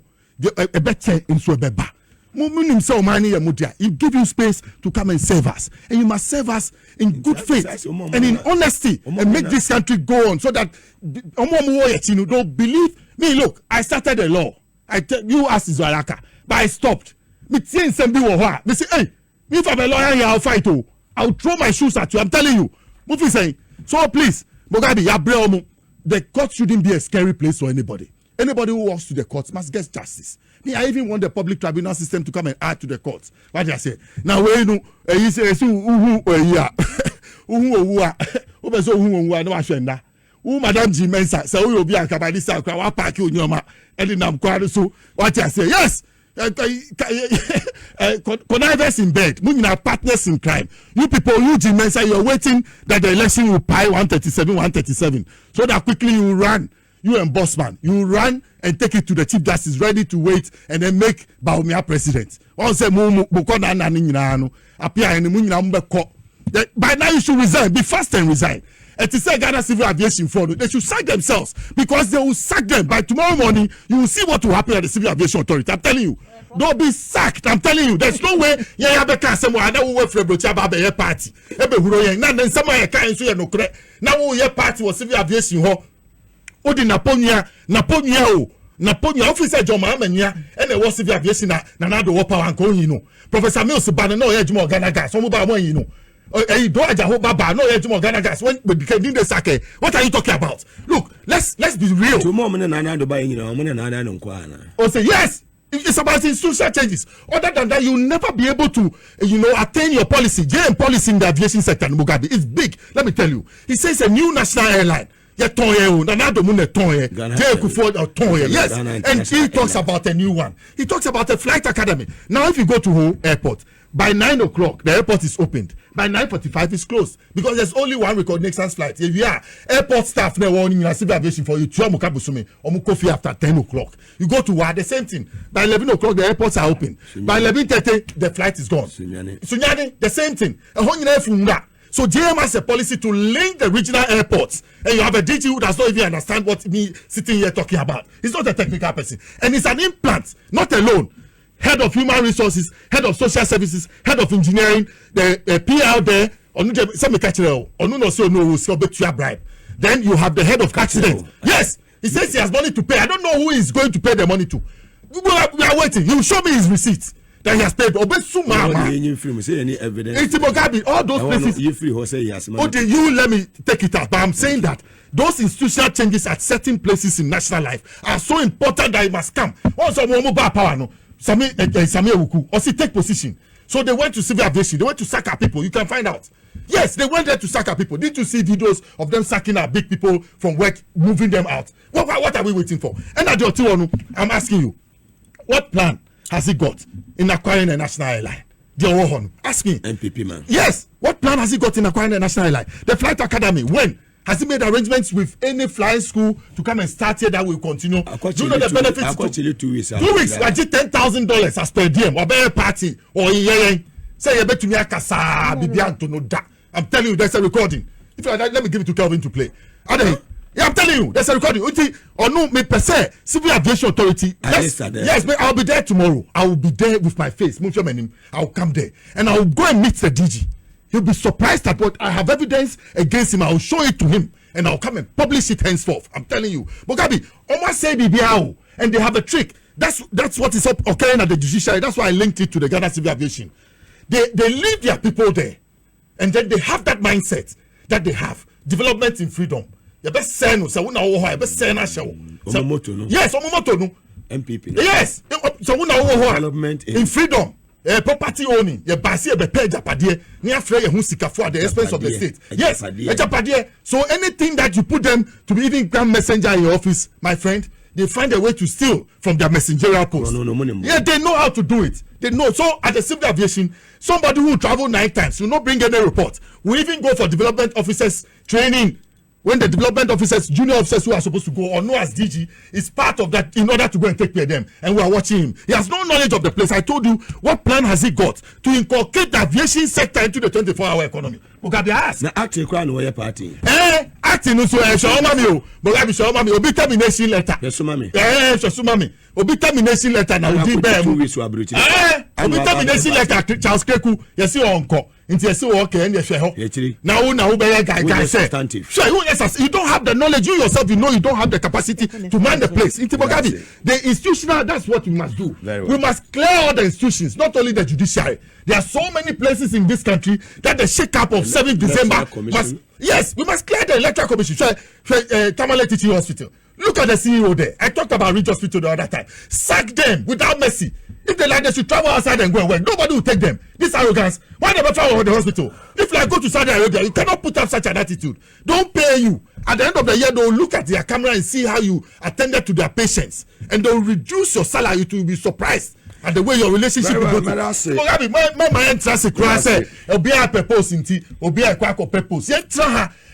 A better in Swebeba. You give you space to come and save us, and you must serve us in good faith and in honesty, and make this country go on so that don't believe me. Look, I started a law. I tell you as Israelaka, but I stopped. Me say, hey, if I'm a lawyer here, I'll fight you. I'll throw my shoes at you. I'm telling you. Mufi saying, so please, Bogabi, the court shouldn't be a scary place for anybody. Anybody who walks to the courts must get justice. Me, I even want the public tribunal system to come and add to the courts. What do I say? Now, you know, you say, Madam G. Mensa, so we will be a Kabadisa, Kawa Park, Yoma, and in Namquad. So, what I say, yes, connivers in bed, Munina partners in crime. You people, you G. Mensa, you're waiting that the election will pie 137, so that quickly you run. You and Bossman, you run and take it to the Chief Justice, ready to wait and then make Baumia president. By now you should resign, be fast and resign. And to say Ghana Civil Aviation Fraud, they should sack themselves because they will sack them. By tomorrow morning, you will see what will happen at the Civil Aviation Authority. I'm telling you. Don't be sacked. I'm telling you. There's no way you have a car somewhere that will work for a Brochaba party. Then somewhere a car in Suya no now your party was Civil Aviation. Odi Naponia officer John Mamania and the Civil Aviation na do power and go, you know. Professor Mills Banner no Ejimo Ghana gas, some about one, you know. Do I Baba no Ejimo Ghana gas when we became in the sake. What are you talking about? Look, let's be real. Tomorrow and another by you know, and oh, say yes. It's about institutional changes. Other than that, you'll never be able to, attain your policy. JM policy in the aviation sector in Mugabe is big. Let me tell you. He says a new national airline. Yes, and he talks about a new one. He talks about a flight academy. Now, if you go to Ho Airport, by 9 o'clock, the airport is opened. By 9:45, it's closed because there's only one reconnaissance flight. If you are airport staff, they're warning you civil aviation for you. Coffee after 10 o'clock. You go to work, the same thing. By 11 o'clock, the airports are open. By 11:30, the flight is gone. Sunyani, the same thing. So JM has a policy to link the regional airports, and you have a DG who does not even understand what me sitting here talking about. He's not a technical person, and it's an implant, not alone. Head of human resources, head of social services, head of engineering, the PR there. Then you have the head of accident. Yes, he says he has money to pay. I don't know who is going to pay the money to. We are waiting. He will show me his receipt that he has paid. All those places. You let me take it out. But I'm saying that those institutional changes at certain places in national life are so important that it must come. Also, take position. So they went to civil aviation. They went to sack our people. You can find out. Yes, they went there to sack our people. Did you see videos of them sacking our big people from work, moving them out? What are we waiting for? And I'm asking you, what plan has he got in acquiring a national airline? Ask me. MPP man. Yes. What plan has he got in acquiring a national airline? The flight academy. When? Has he made arrangements with any flying school to come and start here that will continue? Do you know the benefits? 2 weeks. 2 weeks. I did $10,000 as per diem or a party or say you bet to me I'm telling you, there's a recording. If you let me give it to Kelvin to play. Yeah, I'm telling you, there's a recording. Or no, me per se, Civil Aviation Authority. Yes, but I'll be there tomorrow. I will be there with my face. I'll come there and I'll go and meet the DG. He'll be surprised at what I have evidence against him. I'll show it to him and I'll come and publish it henceforth. I'm telling you. Mugabe, almost say BBAO, and they have a trick. That's what is occurring at the judiciary. That's why I linked it to the Ghana Civil Aviation. They leave their people there, and then they have that mindset that they have development in freedom. You best send us. Yes, MPP. Yes, so development in freedom. Property owning, your basi be pay japadie, near free your sika at the expense of the state. Yes, japadie. So anything that you put them to be even come messenger in your office, my friend, they find a way to steal from their messengerial post. Yeah, they know how to do it. They know. So at the civil aviation, somebody who travel 9 times will not bring any report. We even go for development officers training. When the development officers, junior officers who are supposed to go or know as DG is part of that in order to go and take care of them. And we are watching him. He has no knowledge of the place. I told you, what plan has he got to inculcate the aviation sector into the 24-hour economy? Mugabe asked. Now, acting crown or party. Acting so Shomami, Mugabe Shomami, Obi termination letter. Yes, Sumami. Shomami. Obi termination letter now. Obi termination letter, Charles Keku, yes, you uncle. Into a so okay and yes, now guy say sure you don't have the knowledge, you yourself you know you don't have the capacity to man the place. Into the institutional, that's what we must do. We must clear all the institutions, not only the judiciary. There are so many places in this country that the shake-up of 7th December must, yes, we must clear the electoral commission. Tamale Teaching Hospital, look at the CEO there. I talked about Ridge Hospital the other time. Sack them without mercy. If they like, they should travel outside and go and work. Nobody will take them. This arrogance. Why never travel to the hospital? If you go to Saudi Arabia, you cannot put up such an attitude. Don't pay you. At the end of the year, they'll look at their camera and see how you attended to their patients. And they'll reduce your salary. You will be surprised at the way your relationship will go to. My entrance class will be a purpose in tea, will be a quack of purpose. Yet,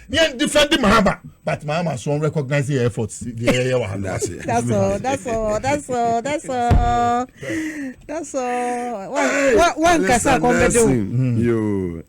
yeah, defending Mahama, but Mahama so recognize the efforts. That's all. One kasa kombedo. You.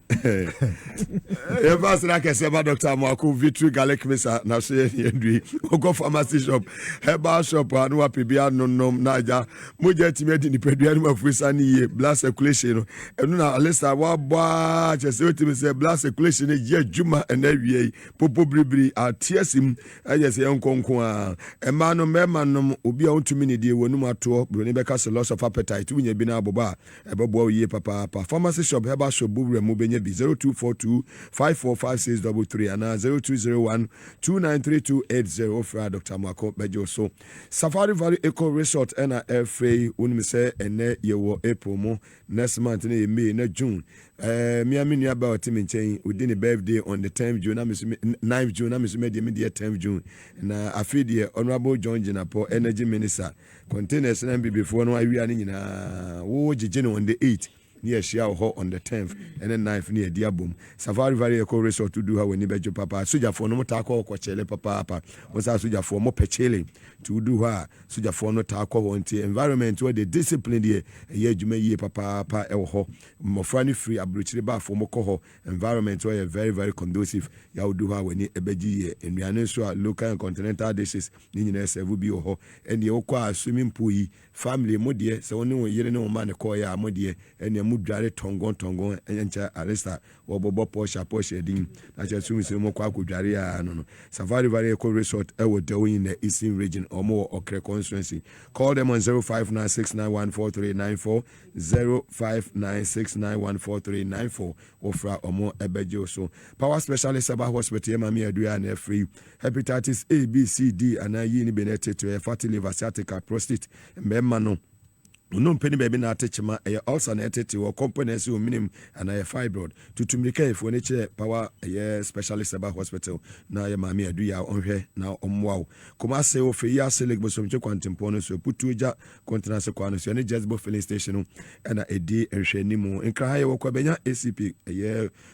Ever like I said about Dr. Mwaku Victory Garlic Mesa na say yendui. Go pharmacy shop, herbal shop anu apibia nonom naja. Moja timedi ni pedua ni mafrisa ni blood circulation. Enu na alisa wa bwa chese otimi say blood circulation ye juma enawie. Popo bribri atiesim ayese yankonko a emano memanom obi a ontumi ne die wonum ato broni beka se loss of appetite unya bi na aboba ebebo ye papa pharmacy shop herbal shop bubre mu benye bi 0242 545633 ana 0201 293280 fra Dr. Mwako bejo so Safari Valley Eco Resort na FA unimi se ene yewo April mo next month na May na June Miami near about Tim in Chain within the birthday on the 10th June, 9th June, I'm media 10th June. And I feel the Honorable John Jinapo, Energy Minister, containers and before no I are in Jino on the 8th. Near Shiao on the 10th and then 9th near Diabum. Safari Valley Eco Resort to do her when you bet your papa. Suja for no taco or chele papa. Was our Suja for more pechele to do her. Suja for no taco on the environment where the discipline here. Ye you may ye papa elho. More funny free abruchly bar for Mokoho environment where very, very conducive. Ya do her when you ebeji and we are local and continental dishes. Nines will be ho and the Oka swimming pool family modie. So no you know man koya modie and mudware tongon encha aresta obobo posha din na che sumi se mo kwa kudware a no Safari Valley Eco Resort e wo dewo in the Eastern region or more Okre constituency. Call them on 0596914394 0596914394 ofra omo ebejo so power specialist about hospital mami adua na free hepatitis A B C D and yi ni benete to fatty liver sciatica prostate memma no no penny baby na atechema e also na etete wo components o minimum and a fibroid tutumika if we nature power specialist about hospital na ya mami adu ya onhwe na omwa kuma se o fe ya select bosomche kwantempo so putuja continence kwano so ne jazbo filling station na edi enhwani mu nkra ha ye wo kwabenya ACP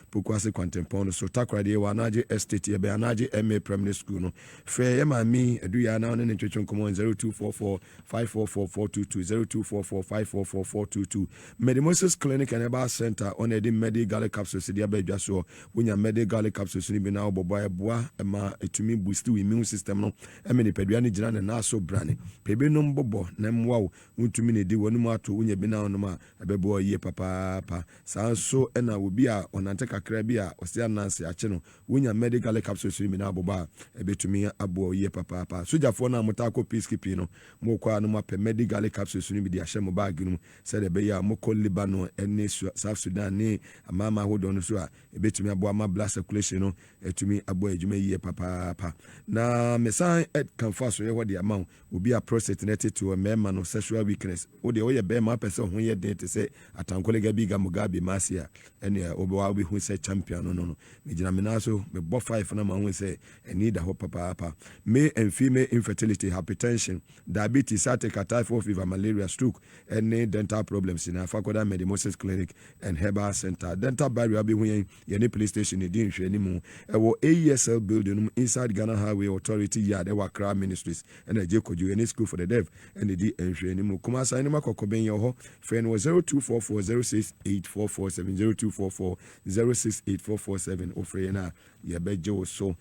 pokwase kwantempo so takrade wa naje estate ye be anaje MA primary school no fe ya mami adu ya na ne ntwetwe nkomo 0244 544422 0244544422 Medimosis Clinic and Herbal Center on the medical capsules the abedwa so wonya medical capsules ni bi na obobo eboa ma etumi boost immune system no emeni pedua ni gina na so brane pebe no mbobo na mwa wontumi ne di wonu ato wonya bi na onoma abebo ye papa sanso na obi a onante kakra bi a osia nanse ache no wonya medical capsules ni bi na obobo ebetumi abo ye papa sojafo na motako peacekeeping no mo kwa no ma medical capsules ni bi dia ahye mo bag no said be ya mo ko Lebanon ene South Sudan ne amama hodo no so a ebetumi abo ama blood circulation no etumi abo adwuma yie papa na mesan kan fa so ye ho de amount obi a prostate net to a man no sexual weakness o de o ye be ma person ho ye den te say atankolega bi ga Mugabe masia ene obi wa bi hu say champion no me gina me na so me bo 5 na ma hu say need a ho papa male and female infertility, hypertension, diabetes, sciatica, typhoid fever, malaria, stroke, any dental problems in Afakoda Medimosis Clinic and Herbal Center. Dental barrier be when any police station in Dinsh anymore. Our AESL building inside Ghana Highway Authority Yard, our Crowd Ministries, and a Jekoju, any school for the deaf, and the DNsh anymore. Kumasa anima kokoben yoho, friend was 0244068447, 0244068447, or Frena, Yabejo, so.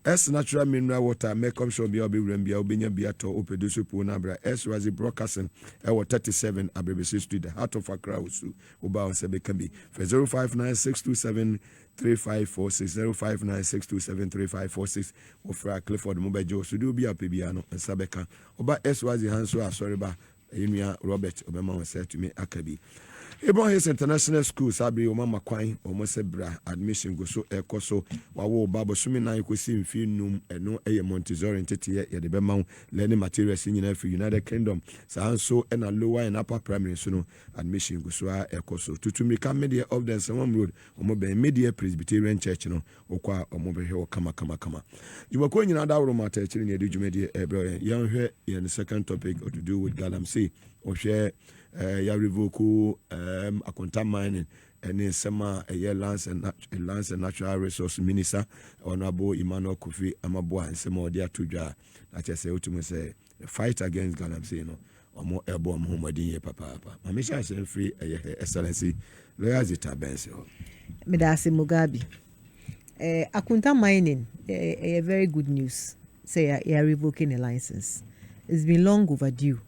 S natural mineral water make come show be rembia obinya biato opedusu pu na bra S wazi broadcasting e 37 Abrebesi Street the heart of Accra usu oba on sebe can be for 0596273546 0596273546 ofra Clifford Mobejo so do be apibiano and sabeka oba S wazi hanso asori ba enua Robert obema on say to me akabi Heävy International School sabi o mama kwan o mo sebra admission go so ekoso wawo babo sumi na ikosi mfi num eno eye Montessori ntete ye de bema learning materials nyina for United Kingdom sa so na lower and upper primary so no admission go so ekoso tutumi ka media of the Sewam Road o mo be media Presbyterian Church no okwa o mo be he o kama jumako nyina da woro mata chiri ne edwumadi ebro yan hwe in the second topic or to do with Galamsey o hwe ya revoke akonta mining and sema lands and natural resource minister honorable Emmanuel Kofi Amabua and sema odia tudwa na che say utumu say fight against Galamsey no omo ebo Muhammadin ye papa mamisha say free excellency lawyers it abense Medase Mugabe akonta mining a very good news say you are revoking a license. It's been long overdue.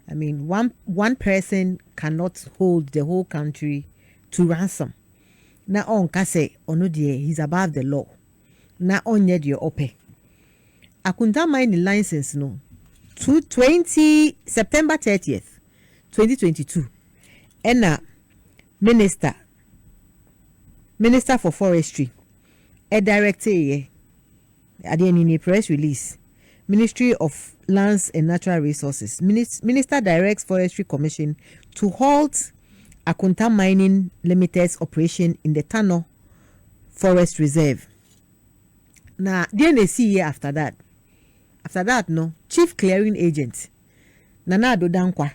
I mean, one person cannot hold the whole country to ransom. Na on kase onodie, he's above the law. Na on yet your ope. Akonta mining license no. 20 September 30th, 2022. Ena Minister for Forestry. A director ye. Adieni in a press release. Ministry of Lands and Natural Resources. Minister directs Forestry Commission to halt Akonta Mining Limited's operation in the Tano Forest Reserve. Now, DNAC after that. After that, no, Chief Clearing Agent Nana Dodankwa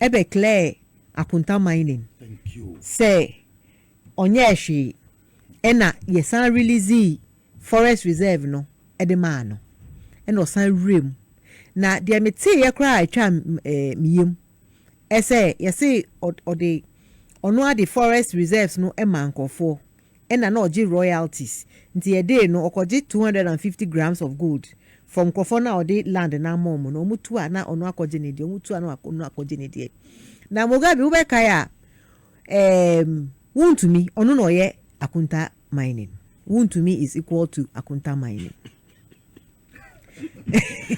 ebe clear Akonta Mining. Thank you. Say onyeshi ena yesan release Forest Reserve no edema no. And osan rem na dia mete ye kra atwa miyem ese yesi ode ono ade forest reserves no emankofo ena na oji royalties nti ye dey no okoji 250 grams of gold from kofo na ode land na mom no mutu a na ono akoji ne de mutu a na ono akoji ne de na Mugabe ube kaya wuntumi ono no ye Akonta Mining. Wuntumi is equal to Akonta Mining.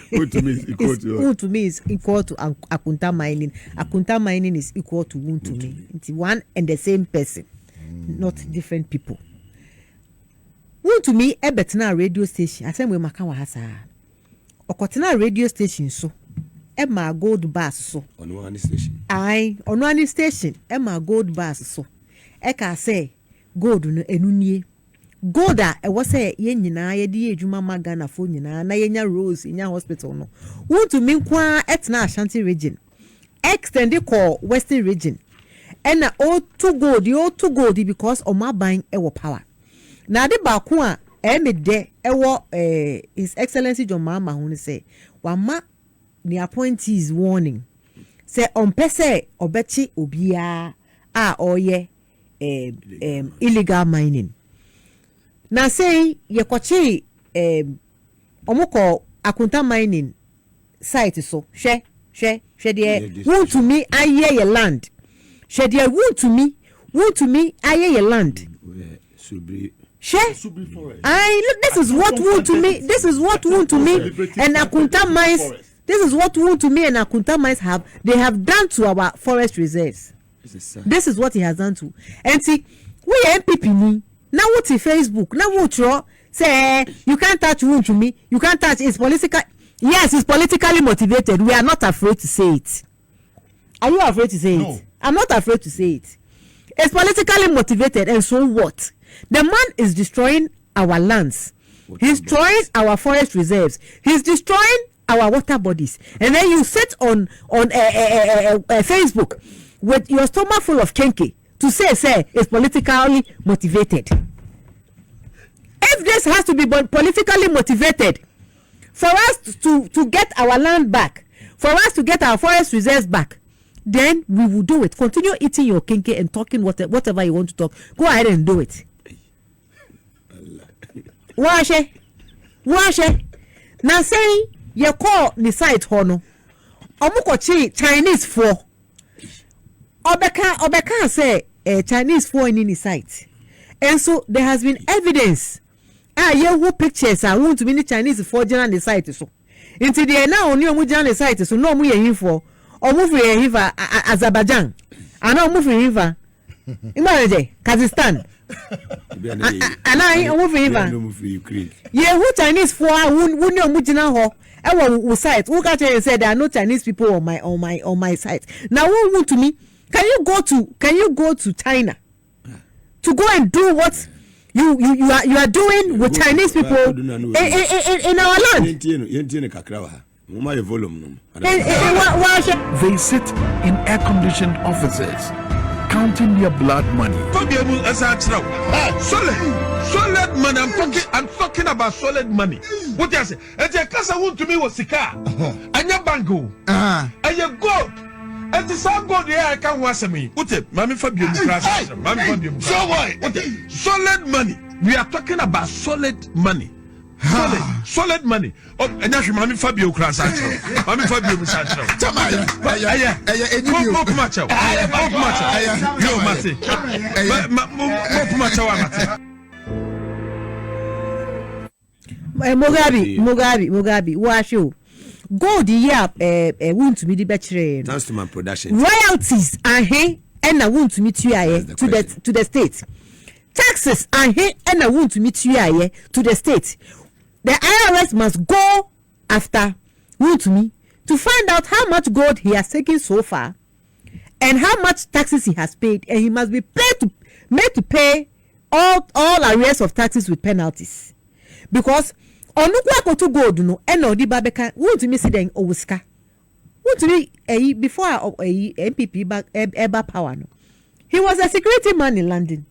Wuntumi is equal to Akonta Mining. Akonta Mining is equal to Wuntumi. It's one and the same person, not different people. Wuntumi ebetna radio station. Asem we maka wa hasa. Okotena radio station so. Emma gold bars so. On one station. On one station. Emma gold bars so. Eka say gold no enunye. Gold a was say ye nyina ye di edwuma magana fo nyina na ye nya Rose nya hospital no. Wuntumi kwa etna Ashanti region. Extend call Western region. And na o to gold because o ma ban e wo power. Na de ba ko a emede e wo His Excellency John Mahama hu say wama the appointees warning say on pese obechi obia a oye illegal mining. Na say ye kwachi omoko Akonta Mining site so hwe de Wuntumi aye ye land hwe de Wuntumi aye ye land Subri look, this is what Wuntumi and Akonta Mines This is what Wontumi and Akunta mines they have done to our forest reserves. This is what he has done to. And see, we MPP ni. Now what's Facebook? Now what say you can't touch Wontumi, you can't touch it's political. Yes, it's politically motivated. We are not afraid to say it. Are you afraid to say it? I'm not afraid to say it. It's politically motivated, and so what? The man is destroying our lands. He's destroying our forest reserves. He's destroying our water bodies. And then you sit on Facebook with your stomach full of kenke to say it's politically motivated. If this has to be politically motivated for us to get our land back, for us to get our forest reserves back, then we will do it. Continue eating your kenke and talking whatever you want to talk. Go ahead and do it. Wash. Now say you call the site hono. Omukochi Chinese for. Obeka say Chinese for in the site. And so there has been evidence. Who pictures I want to be Chinese for on the site so. Into the now only on the site so no mu yin for. Or move river Azerbaijan. I know move river. Imagine Kazakhstan. And I move river. Ukraine. Yeah, who Chinese for who know mujina ho. I will site. Who got and said there are no Chinese people on my site. Now who want to me? Can you go to China to go and do what you are doing with Chinese people in our land? They sit in air-conditioned offices, counting their blood money. Solid money. I'm talking about solid money. What you say? And the casa want to me was Sika, and your bango, and your gold. And the same gold there I can watch me. What it? Mammy Fabian class. Mammy Fabian. So why? Solid money. We are talking about solid money. Solid money. Oh, and that's Mammy Fabio class. Mammy Fabio Musacho. Mugabe, wash you. Gold here, want to be the better. Thanks to my production. Royalties are here, and I want to meet you to the state. Taxes are here, and I want to meet you to the state. The IRS must go after Wontumi to find out how much gold he has taken so far, and how much taxes he has paid, and he must be made to pay all arrears of taxes with penalties, because. Onukwa to gold no eno di babeka Wontumi see den owuska Wontumi before MPP back eba power no, he was a security man in London.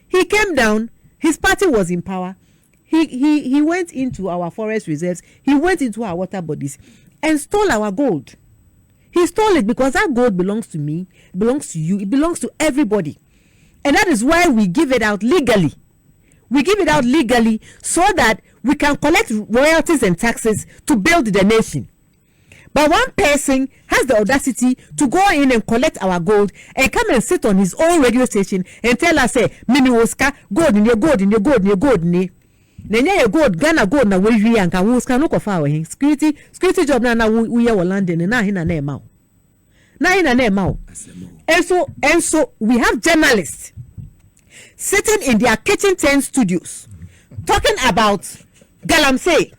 He came down, his party was in power. He went into our forest reserves, he went into our water bodies and stole our gold. He stole it because that gold belongs to me, belongs to you, it belongs to everybody, and that is why we give it out legally. We give it out legally so that we can collect royalties and taxes to build the nation. But one person has the audacity to go in and collect our gold and come and sit on his own radio station and tell us, say, Mimi Oscar, gold in your gold in your gold in your gold in your gold, Ghana gold na we and can Oscar no cofa him. Security job na we are London and na hina name out. Na hina name out. And so we have journalists sitting in their kitchen tent studios talking about Galamsey.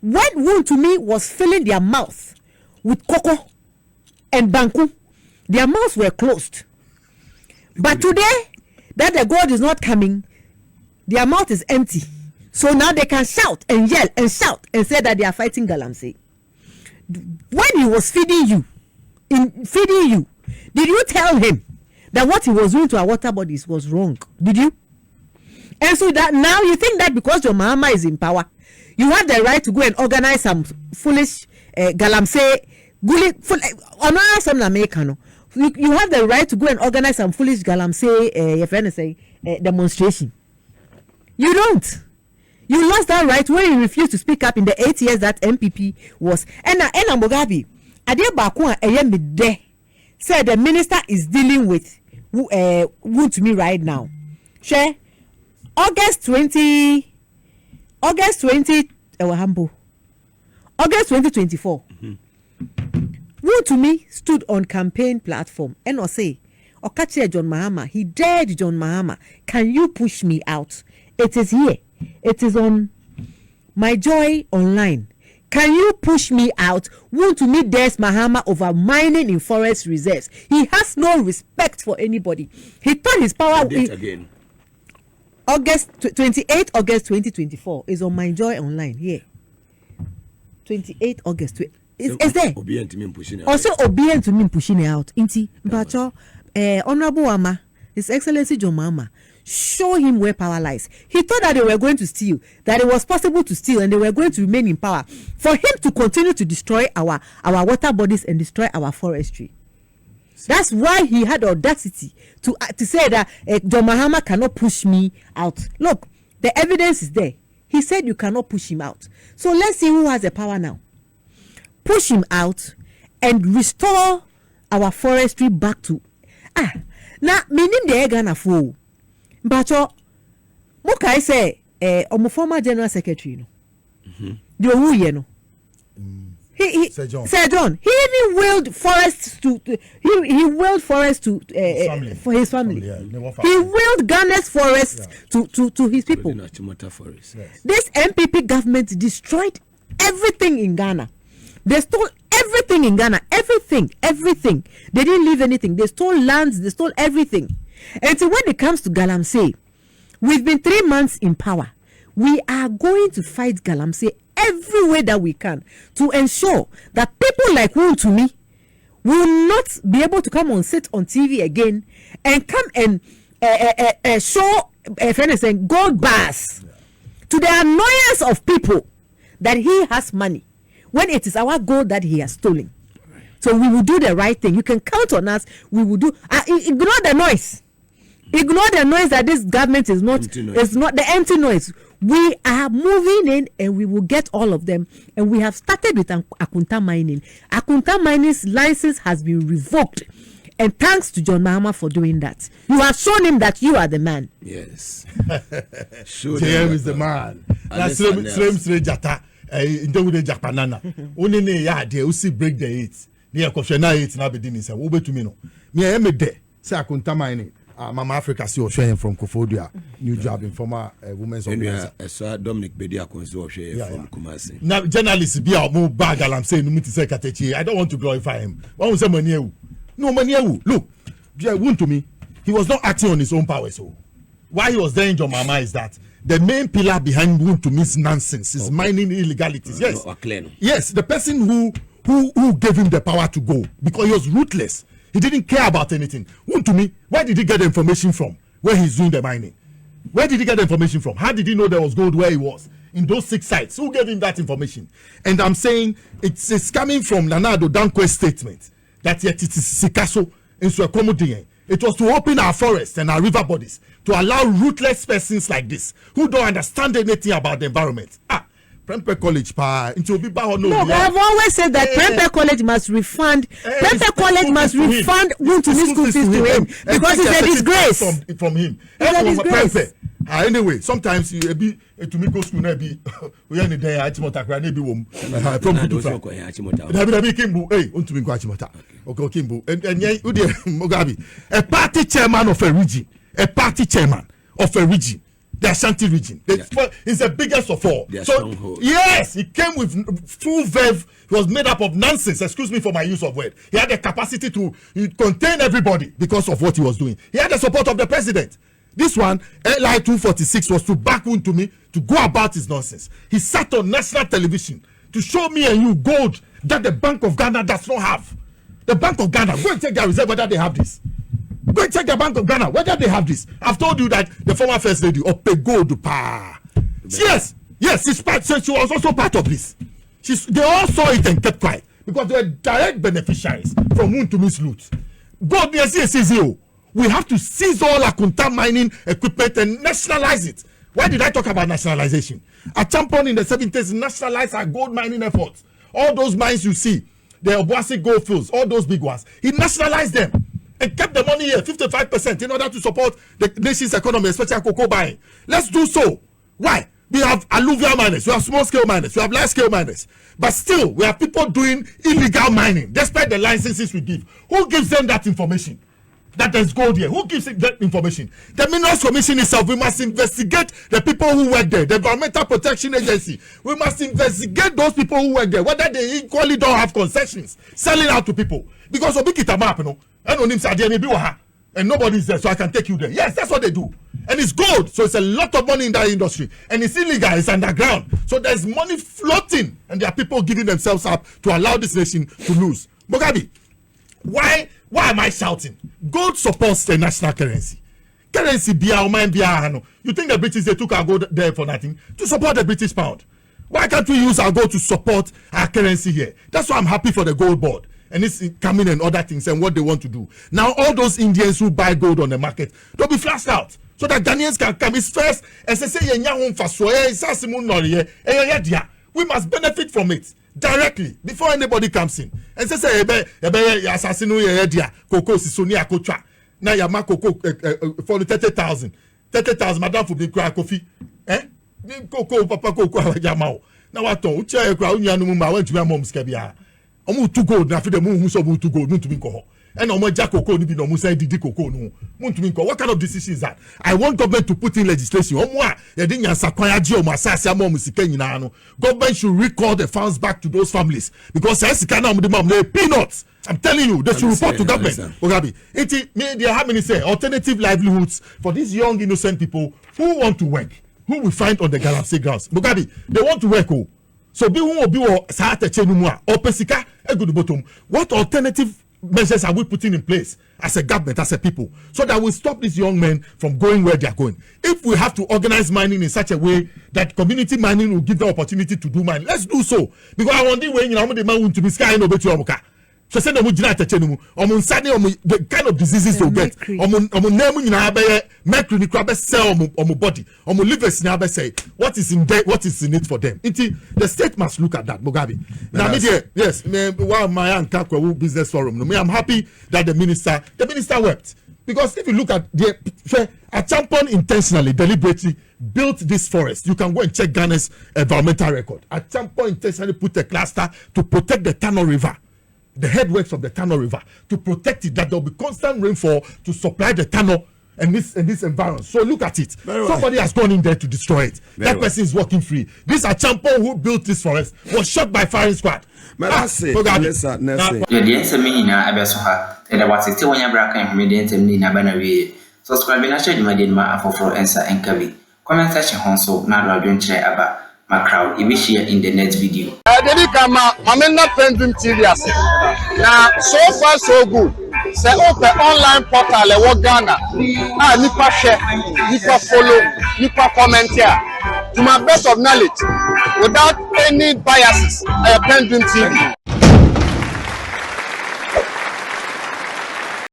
When Wontumi was filling their mouth with cocoa and banku, their mouths were closed. But today that the gold is not coming, their mouth is empty. So now they can shout and yell and shout and say that they are fighting Galamsey. When he was feeding you, did you tell him that what he was doing to our water bodies was wrong? Did you? And so that now you think that because your mama is in power, you have the right to go and organize some foolish Galamsey you have the right to go and organize some foolish Galamsey demonstration. You don't. You lost that right when you refused to speak up in the 8 years that MPP was. And Mugabe, Ade Bakwa Eyemide said the minister is dealing with Wontumi right now. Share August 20 Hambo. August 2024. Who to me stood on campaign platform and or say, or catch John Mahama. He dared John Mahama. Can you push me out? It is here. It is on My Joy Online. Can you push me out? Who to me dares Mahama over mining in forest reserves? He has no respect for anybody. He thought his power. Again. August 28 August 2024 is on My Joy Online. Here. 28 August. Is there? Also, obedient to me pushing it out. Inti, Bacho, Honorable Ama, His Excellency John Mahama, show him where power lies. He thought that they were going to steal, that it was possible to steal, and they were going to remain in power. For him to continue to destroy our water bodies and destroy our forestry. That's why he had the audacity to say that John Mahama cannot push me out. Look, the evidence is there. He said you cannot push him out. So let's see who has the power now. Push him out and restore our forestry back to now meaning the Ghana fool. But what can I say? Former General Secretary, the who you know. He Sir John. He even willed forests to he willed forests to for his family. He willed Ghana's forests to his people. This MPP government destroyed everything in Ghana. They stole everything in Ghana. Everything. They didn't leave anything. They stole lands. They stole everything. And so when it comes to Galamsey, we've been 3 months in power. We are going to fight Galamsey every way that we can to ensure that people like Wontumi will not be able to come and sit on TV again and come and show gold bars to the annoyance of people that he has money when it is our gold that he has stolen. So we will do the right thing. You can count on us. We will do. Ignore the noise. Ignore the noise that this government is not. It's not the empty noise. We are moving in, and we will get all of them. And we have started with Akunta mining. Akunta mining's license has been revoked, and thanks to John Mahama for doing that. You have shown him that you are the man. Yes. JM is the man. That's Srem Jata. Ndewude Japanana. Only ne ya de usi break the eight. Near Koshena 8 now be dinning. Say, Obe to me no. Me I am there. Say Akunta mining. Mama Africa see or sharing from Kofodia. New job in former women's organization. So Dominic Bedia Konzo share from Kumasi. Now journalists be out more bag. I'm saying no say Katechi. I don't want to glorify him. One say Manieu. No Manieu. Look, to me, he was not acting on his own power. So why he was there in John Mahama is that the main pillar behind Wontumi nonsense is mining illegalities. Yes, yes, the person who gave him the power to go because he was ruthless. He didn't care about anything. Wontumi, where did he get the information from? Where he's doing the mining? Where did he get the information from? How did he know there was gold where he was? In those 6 sites. Who gave him that information? And I'm saying it's coming from Nana Addo Dankwa's statement that yet it is Sikaso into a commodity. It was to open our forests and our river bodies to allow ruthless persons like this who don't understand anything about the environment. Prempeh College, no, I've always said that Prempeh College must refund. Prempeh College must refund Wontumi's school fees to him because it's a disgrace from him. It's a disgrace. Anyway, sometimes you be to me go school na be we any day Achimota kra na be wom from Kutufa. Dabi Kimbu, Wontumi go Achimota. Okay, Kimbu. And yen Udi Mugabe, a party chairman of a region, the Ashanti region. It's the biggest of all. So yes, he came with full verve. He was made up of nonsense. Excuse me for my use of word. He had the capacity to contain everybody because of what he was doing. He had the support of the president. This one, LI 246, was to back Wontumi to go about his nonsense. He sat on national television to show me and you gold that the Bank of Ghana does not have. The Bank of Ghana, go and check their reserve whether they have this. Go and check the Bank of Ghana whether they have this. I've told you that the former first lady Gold Pa. Yes, she was also part of this. They all saw it and kept quiet because they were direct beneficiaries from Wontumi's loot. God near CCZO. We have to seize all Akunta mining equipment and nationalize it. Why did I talk about nationalization? A champion in the 70s nationalized our gold mining efforts. All those mines you see, the Obuasi gold fields, all those big ones, he nationalized them and kept the money here, 55%, in order to support the nation's economy, especially cocoa buying. Let's do so. Why? We have alluvial miners, we have small-scale miners, we have large-scale miners. But still, we have people doing illegal mining, despite the licenses we give. Who gives them that information? That there's gold here. Who gives that information? The Minerals Commission itself. We must investigate the people who work there. The Environmental Protection Agency. We must investigate those people who work there, whether they equally don't have concessions selling out to people. Because Obikita map, and nobody's there, so I can take you there. Yes, that's what they do. And it's gold, so it's a lot of money in that industry. And it's illegal, it's underground. So there's money floating, and there are people giving themselves up to allow this nation to lose. Mugabe, why am I shouting? Gold supports the national currency. Currency, you think the British, they took our gold there for nothing? To support the British pound. Why can't we use our gold to support our currency here? That's why I'm happy for the gold board. And it's coming and other things and what they want to do. Now, all those Indians who buy gold on the market, they'll be flashed out. So that Ghanaians can come. It's first, we must benefit from it directly before anybody comes in. And say, now you have for 30,000. 30,000, madam, for the cry coffee. Cocoa, papa, cocoa, Yamao. Now, I told you, I went to my mom's cabia. To go na fi the moon so to go to be ko and omo ja koko ni bi no mo say didi koko no mo to be ko. What kind of decision is that? I want government to put in legislation omo a ye dey nyansa kwan age omo asase am sika nyina no. Government should recall the funds back to those families because say sika na omo dey mam na peanuts. I'm telling you, they should report to government. Mugabe, they have many say alternative livelihoods for these young innocent people who want to work, who we find on the Galamsey grounds. Mugabe, they want to work. So be who be or pesika a good bottom. What alternative measures are we putting in place as a government, as a people, so that we stop these young men from going where they are going? If we have to organize mining in such a way that community mining will give the opportunity to do mining, let's do so. Because I want the way the man want to be sky no better. So say the kind of diseases they get. Mercury cell body. Livers say what is in there, what is in it for them. The state must look at that, Mugabe. Now, yes, my business forum. I'm happy that the minister wept. Because if you look at a champion intentionally, deliberately built this forest. You can go and check Ghana's environmental record. A champion intentionally put a cluster to protect the Tano River, the headworks of the Tano River, to protect it, that there will be constant rainfall to supply the Tano and this environment. So look at it. Somebody has gone in there to destroy it. That person is walking free. This Achampo who built this forest was shot by firing squad. Comment section honso na do adwenkyere aba my crowd if we share in the next video. Dedi kama Mamena PENDREAM TV ase. Na so far so good. Say open online portal e wo Ghana. Nipa share, nipa follow, nipa comment here. To my best of knowledge, without any biases, PENDREAM TV.